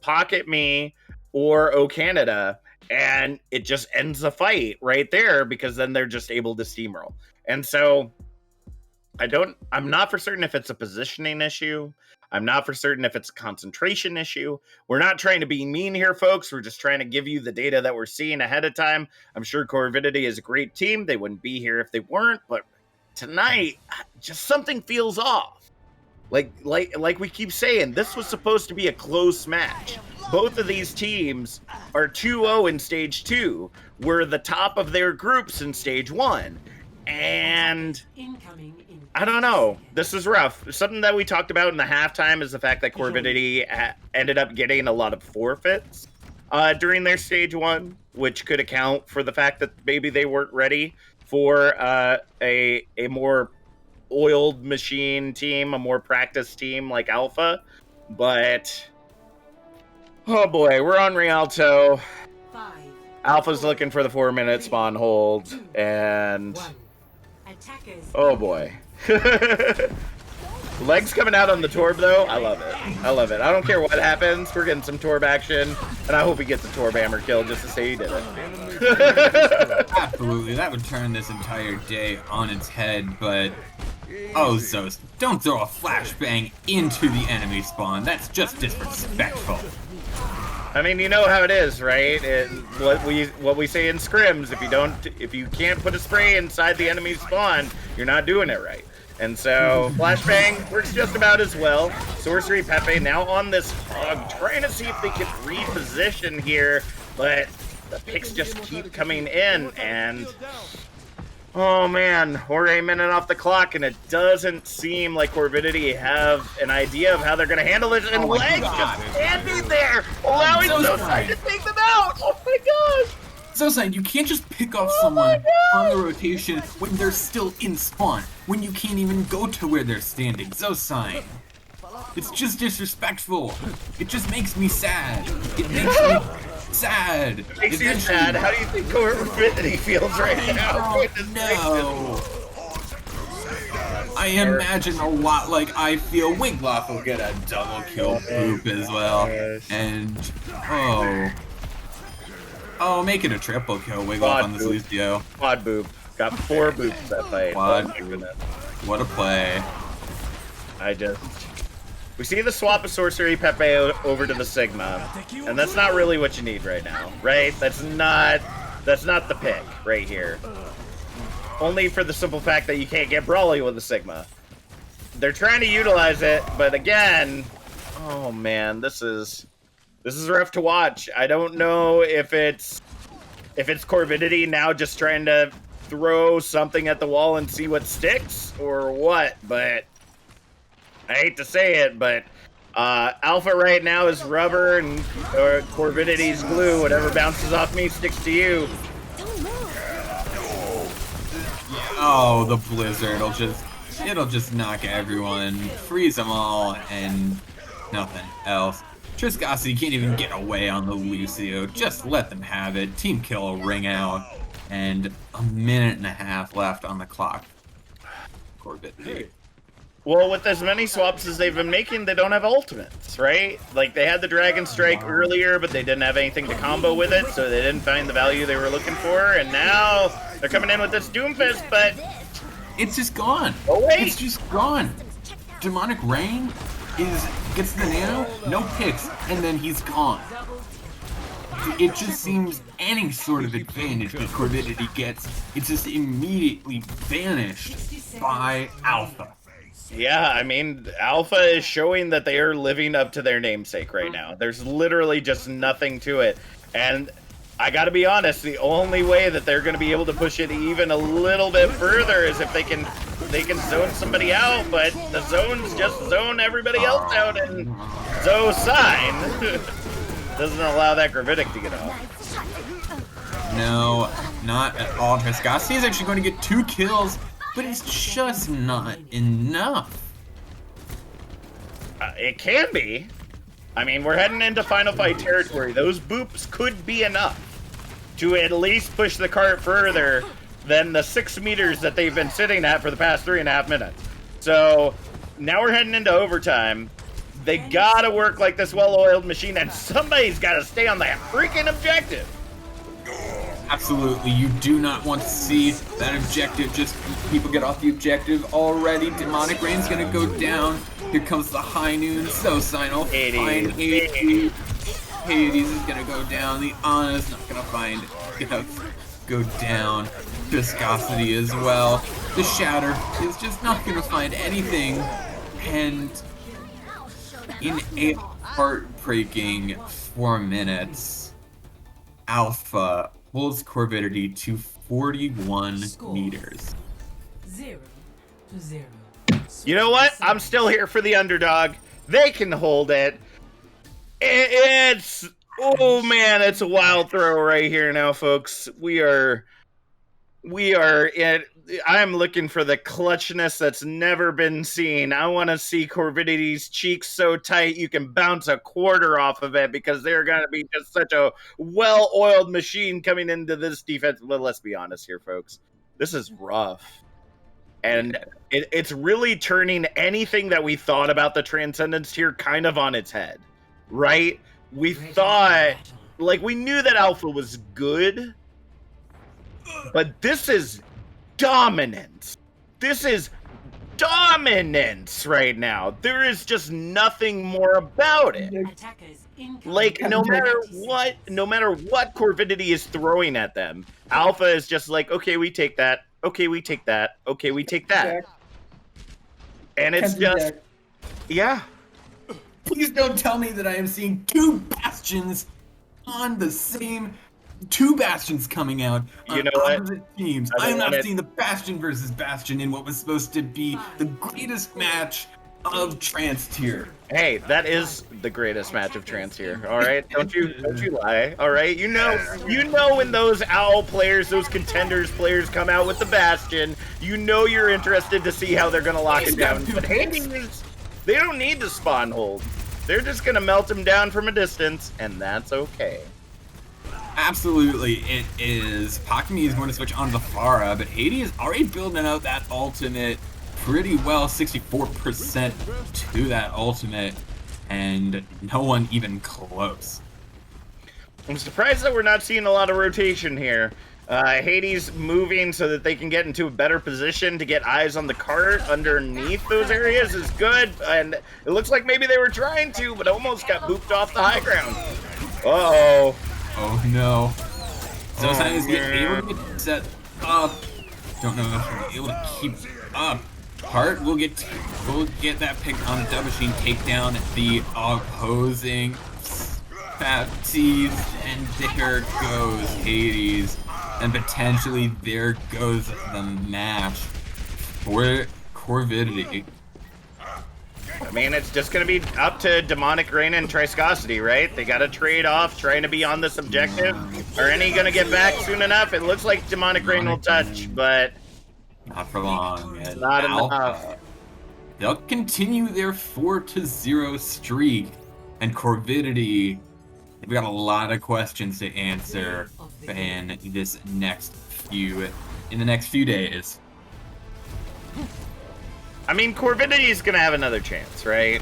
Pocket Me or Canada, and it just ends the fight right there because then they're just able to steamroll. And so I'm not for certain if it's a positioning issue. I'm not for certain if it's a concentration issue. We're not trying to be mean here, folks. We're just trying to give you the data that we're seeing ahead of time. I'm sure Corvidity is a great team. They wouldn't be here if they weren't, but tonight, just something feels off. Like we keep saying, this was supposed to be a close match. Both of these teams are 2-0 in stage 2. We're the top of their groups in stage 1. And I don't know. This is rough. Something that we talked about in the halftime is the fact that Corvidity ended up getting a lot of forfeits during their stage 1, which could account for the fact that maybe they weren't ready for a more oiled machine team, a more practiced team like Alpha. But oh boy, we're on Rialto. Alpha's looking for the 4-minute spawn hold, and oh boy. Legs coming out on the Torb though, I love it. I love it. I don't care what happens, we're getting some Torb action, and I hope he gets a Torb hammer kill just to say he did it. Absolutely, that would turn this entire day on its head, but oh, Zos, don't throw a flashbang into the enemy spawn. That's just disrespectful. I mean, you know how it is, right? What we say in scrims, if you can't put a spray inside the enemy spawn, you're not doing it right. And so flashbang works just about as well. Sorcery Pepe now on this hog, trying to see if they can reposition here, but the picks just keep coming in, and oh man, we're a minute off the clock, and it doesn't seem like Corvidity have an idea of how they're going to handle it. And Legs just standing there, allowing Zoside to take them out. Oh my gosh! Zoside, you can't just pick off someone on the rotation when they're still in spawn, when you can't even go to where they're standing. Zoside, it's just disrespectful. It just makes me sad. It makes me sad. It makes you sad. How do you think Corvidity feels right now? No. I imagine a lot like I feel. Winkloff will get a double kill poop as well. And oh, Oh, make it a triple kill. Wiggle Quad up on this boop. Lucio. Quad boop. Got 4 boops that fight. Quad Oh my boop. goodness. What a play. We see the swap of Sorcery Pepe over to the Sigma, and that's not really what you need right now, right? That's not the pick right here. Only for the simple fact that you can't get Brawly with the Sigma. They're trying to utilize it, but again, oh man, this is rough to watch. I don't know if it's Corvidity now just trying to throw something at the wall and see what sticks or what, but I hate to say it, but Alpha right now is rubber and Corvidity's glue. Whatever bounces off me sticks to you. Oh, the blizzard. It'll just knock everyone, freeze them all, and nothing else. Transcendence can't even get away on the Lucio. Just let them have it. Team kill will ring out, and a minute and a half left on the clock. Corvidity. Well, with as many swaps as they've been making, they don't have ultimates, right? Like, they had the Dragon Strike earlier, but they didn't have anything to combo with it, so they didn't find the value they were looking for, and now they're coming in with this Doomfist, but It's just gone. Oh, wait. It's just gone. Demonic Rain gets the nano, no picks, and then he's gone. It just seems any sort of advantage that Corvidity gets, it's just immediately vanished by Alpha. yeah, I mean, Alpha is showing that they are living up to their namesake right now. There's literally just nothing to it, and I gotta be honest, the only way that they're gonna be able to push it even a little bit further is if they can zone somebody out, but the zones just zone everybody else out, and Zoe sign doesn't allow that Gravitic to get off. No, not at all. Transcendence is actually going to get 2 kills, but it's just not enough. It can be. I mean, we're heading into final fight territory. Those boops could be enough to at least push the cart further than the 6 meters that they've been sitting at for the past 3.5 minutes. So now we're heading into overtime. They gotta work like this well-oiled machine, and somebody's gotta stay on that freaking objective. Absolutely, you do not want to see that objective. Just people get off the objective already. Demonic Rain's gonna go down. Here comes the high noon. So Signal find Hades. Hades is gonna go down. The Ana's not gonna go down. Viscosity as well. The Shatter is just not gonna find anything. And in a heartbreaking 4 minutes, Alpha pulls Corvidity to 41 meters. 0-0. You know what? I'm still here for the underdog. They can hold it. It's, oh man, it's a wild throw right here now, folks. I'm looking for the clutchness that's never been seen. I want to see Corvidity's cheeks so tight you can bounce a quarter off of it, because they're going to be just such a well-oiled machine coming into this defense. But let's be honest here, folks. This is rough. And it's really turning anything that we thought about the Transcendence tier kind of on its head, right? We thought, like, we knew that Alpha was good, but this is dominance. This is dominance right now. There is just nothing more about it. Like, no matter what Corvidity is throwing at them, Alpha is just like, okay, we take that. Okay, we take that. Okay, we take that. And it's just, yeah. Please don't tell me that I am seeing 2 Bastions on the same... 2 Bastions coming out on You know what? opposite teams. I am not seeing the Bastion versus Bastion in what was supposed to be the greatest match of Trans tier. Hey, that is the greatest match of Trans here. All right, don't you lie. All right, you know when those owl players, those contenders players come out with the Bastion, you know you're interested to see how they're gonna lock it down. But Hades, they don't need to spawn hold. They're just gonna melt him down from a distance, and that's okay. Absolutely, it is. Pakumi is going to switch on to Farah, but Hades is already building out that ultimate pretty well, 64% to that ultimate, and no one even close. I'm surprised that we're not seeing a lot of rotation here. Hades moving so that they can get into a better position to get eyes on the cart underneath those areas is good, and it looks like maybe they were trying to, but almost got booped off the high ground. Uh-oh. Oh no. Zosan is able to get set up. Don't know if he'll be able to keep up. Hart will get that pick on the dub machine, take down the opposing Baptiste, and there goes Hades. And potentially there goes the match for Corvidity. I mean, it's just going to be up to Demonic Rain and Triskosity, right? They got to trade off, trying to be on this objective. Are any going to get back soon enough? It looks like Demonic Rain will touch, but not for long. And not enough. They'll continue their 4-0 streak, and Corvidity, they've got a lot of questions to answer in the next few days. I mean, Corvidity is going to have another chance, right?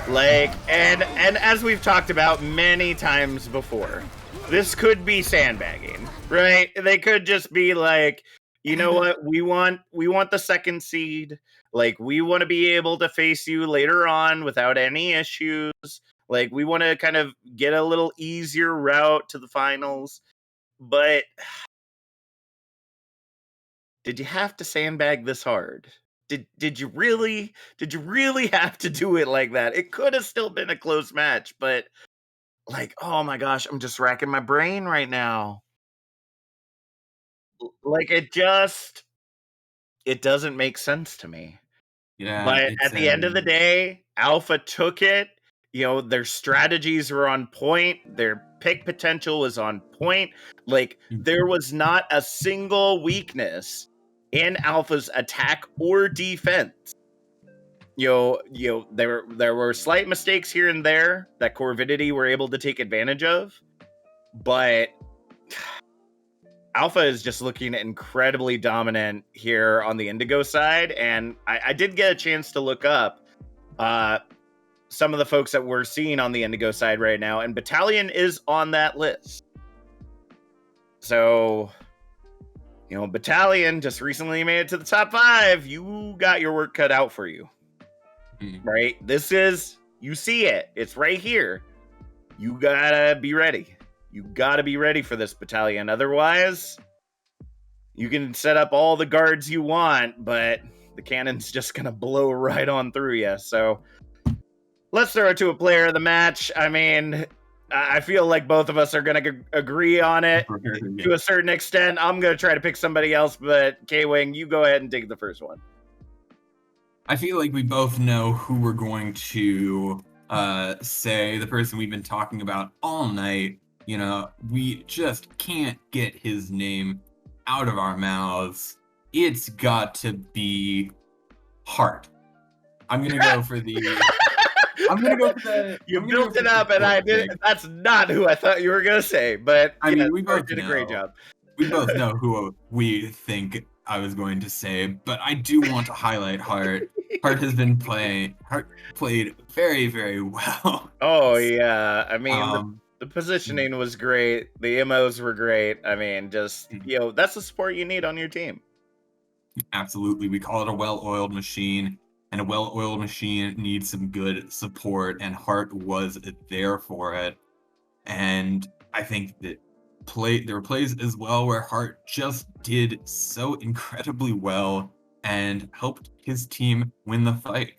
Like, and as we've talked about many times before, this could be sandbagging, right? They could just be like, you know what? We want the second seed. Like, we want to be able to face you later on without any issues. Like, we want to kind of get a little easier route to the finals. But did you have to sandbag this hard? Did you really have to do it like that? It could have still been a close match, but like, oh my gosh, I'm just racking my brain right now. Like, it doesn't make sense to me. Yeah, But at the end of the day, Alpha took it. You know, their strategies were on point. Their pick potential was on point. Like, there was not a single weakness in Alpha's attack or defense. There were slight mistakes here and there that Corvidity were able to take advantage of, but Alpha is just looking incredibly dominant here on the Indigo side, and I did get a chance to look up some of the folks that we're seeing on the Indigo side right now, and Battalion is on that list. So, Battalion just recently made it to the top 5. You got your work cut out for you. Right? You see it. It's right here. You gotta be ready. You gotta be ready for this, Battalion. Otherwise, you can set up all the guards you want, but the cannon's just gonna blow right on through you. So, let's throw it to a player of the match. I mean, I feel like both of us are going to agree on it to a certain extent. I'm going to try to pick somebody else, but K-Wing, you go ahead and take the first one. I feel like we both know who we're going to say, the person we've been talking about all night. We just can't get his name out of our mouths. It's got to be Hart. I'm going to go for the... You built it up, and I did. That's not who I thought you were gonna say, but I mean, we both did a great job. We both know who we think I was going to say, but I do want to highlight Hart. Hart played very, very well. Oh yeah, I mean the positioning was great. The MOs were great. I mean, just that's the support you need on your team. Absolutely, we call it a well-oiled machine. And a well-oiled machine needs some good support, and Hart was there for it. And I think that there were plays as well where Hart just did so incredibly well and helped his team win the fight.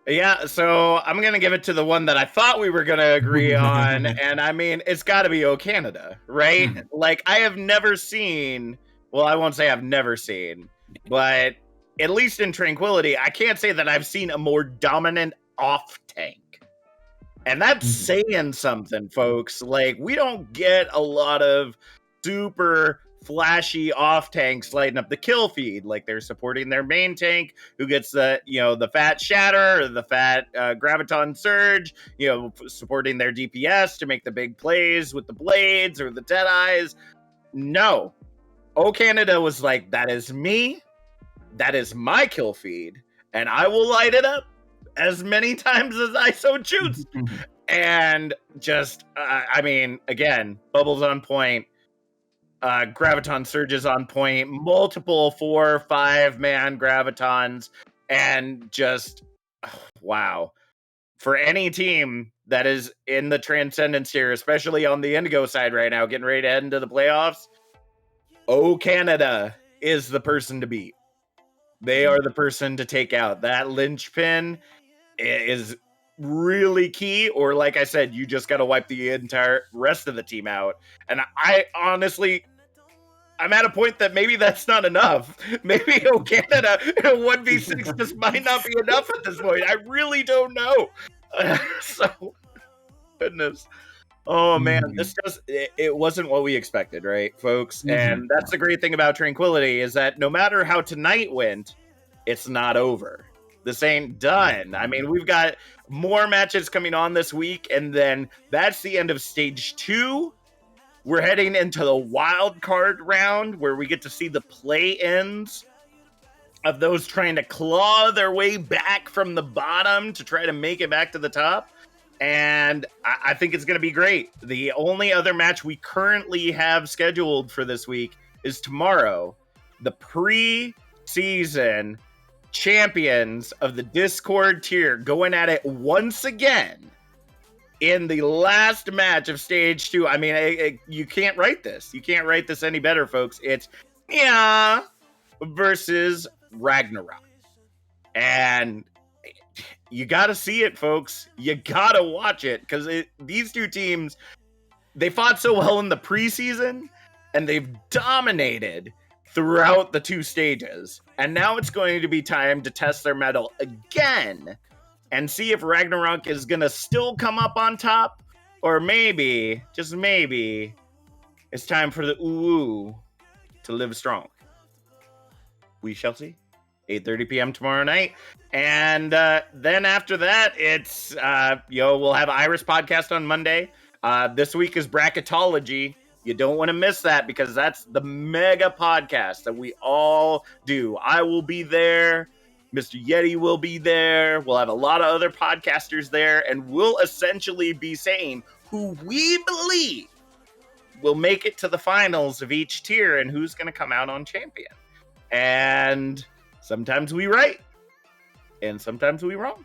Yeah, so I'm going to give it to the one that I thought we were going to agree on, and I mean, it's got to be O Canada, right? Like, I have never seen, well, I won't say I've never seen, but... at least in Tranquility, I can't say that I've seen a more dominant off tank. And that's saying something, folks. Like, we don't get a lot of super flashy off tanks lighting up the kill feed. Like, they're supporting their main tank, who gets the fat shatter or the fat graviton surge, supporting their DPS to make the big plays with the blades or the dead eyes. No. O Canada was like, that is me. That is my kill feed, and I will light it up as many times as I so choose. And just, I mean, again, Bubbles on point, Graviton Surges on point, multiple 4 or 5 man Gravitons, and just, wow. For any team that is in the Transcendence here, especially on the Indigo side right now, getting ready to head into the playoffs, Canada is the person to beat. They are the person to take out. That linchpin is really key, or like I said, you just got to wipe the entire rest of the team out. And I honestly, I'm at a point that maybe that's not enough. Maybe Canada 1v6 just might not be enough at this point. I really don't know. So, goodness. Oh man, this just it wasn't what we expected, right, folks? And that's the great thing about Tranquility is that no matter how tonight went, it's not over. This ain't done. I mean, we've got more matches coming on this week, and then that's the end of stage 2. We're heading into the wild card round where we get to see the play-ins of those trying to claw their way back from the bottom to try to make it back to the top. And I think it's going to be great. The only other match we currently have scheduled for this week is tomorrow. The pre-season champions of the Discord tier going at it once again in the last match of stage 2. I mean, you can't write this. You can't write this any better, folks. It's versus Ragnarok. And you got to see it, folks. You got to watch it because these two teams, they fought so well in the preseason and they've dominated throughout the 2 stages. And now it's going to be time to test their mettle again and see if Ragnarok is going to still come up on top, or maybe, just maybe, it's time for the ooh to live strong. We shall see. 8:30 p.m. tomorrow night. And then after that, it's, we'll have Iris podcast on Monday. This week is Bracketology. You don't want to miss that because that's the mega podcast that we all do. I will be there. Mr. Yeti will be there. We'll have a lot of other podcasters there, and we'll essentially be saying who we believe will make it to the finals of each tier and who's going to come out on champion. And sometimes we right, and sometimes we wrong.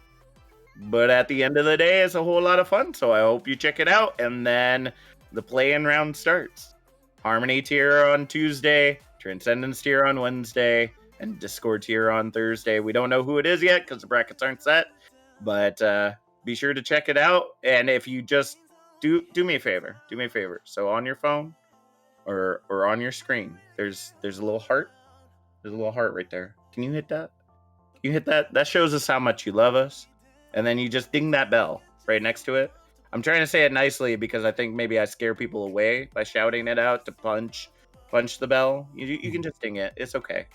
But at the end of the day, it's a whole lot of fun, so I hope you check it out. And then the play-in round starts. Harmony tier on Tuesday, Transcendence tier on Wednesday, and Discord tier on Thursday. We don't know who it is yet because the brackets aren't set, but be sure to check it out. And if you just do me a favor, So on your phone or on your screen, there's a little heart. There's a little heart right there. Can you hit that? You hit that? That shows us how much you love us. And then you just ding that bell right next to it. I'm trying to say it nicely because I think maybe I scare people away by shouting it out to punch the bell. You can just ding it. It's okay.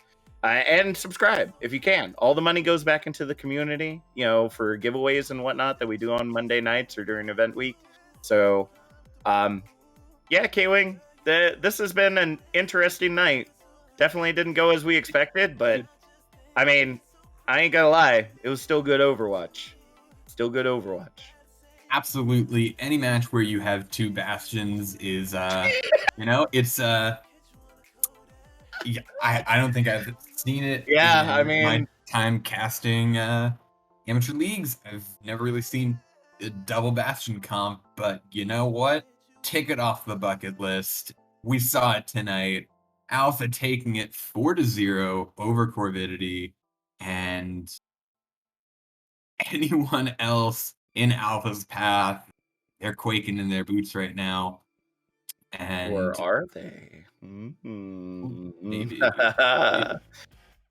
And subscribe if you can. All the money goes back into the community, for giveaways and whatnot that we do on Monday nights or during event week. So, K-Wing, this has been an interesting night. Definitely didn't go as we expected, but I mean, I ain't gonna lie, it was still good Overwatch. Absolutely. Any match where you have 2 bastions is, it's, I don't think I've seen it. Yeah, I in my mean, time casting amateur leagues. I've never really seen a double bastion comp, but you know what? Tick it off the bucket list. We saw it tonight. Alpha taking it 4-0 over Corvidity, and anyone else in Alpha's path, they're quaking in their boots right now. And or are they? Mm-hmm. Maybe.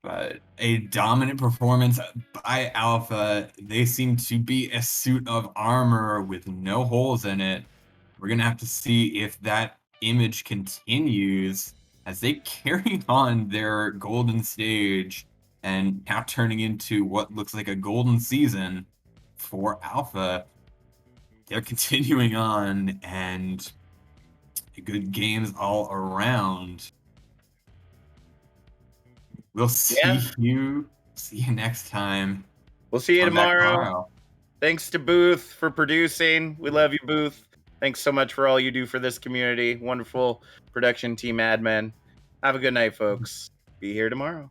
But a dominant performance by Alpha. They seem to be a suit of armor with no holes in it. We're going to have to see if that image continues as they carry on their golden stage and now turning into what looks like a golden season for Alpha. They're continuing on, and good games all around. We'll see you next time. We'll see you tomorrow. Thanks to Booth for producing. We love you, Booth. Thanks so much for all you do for this community. Wonderful production team admin. Have a good night, folks. Be here tomorrow.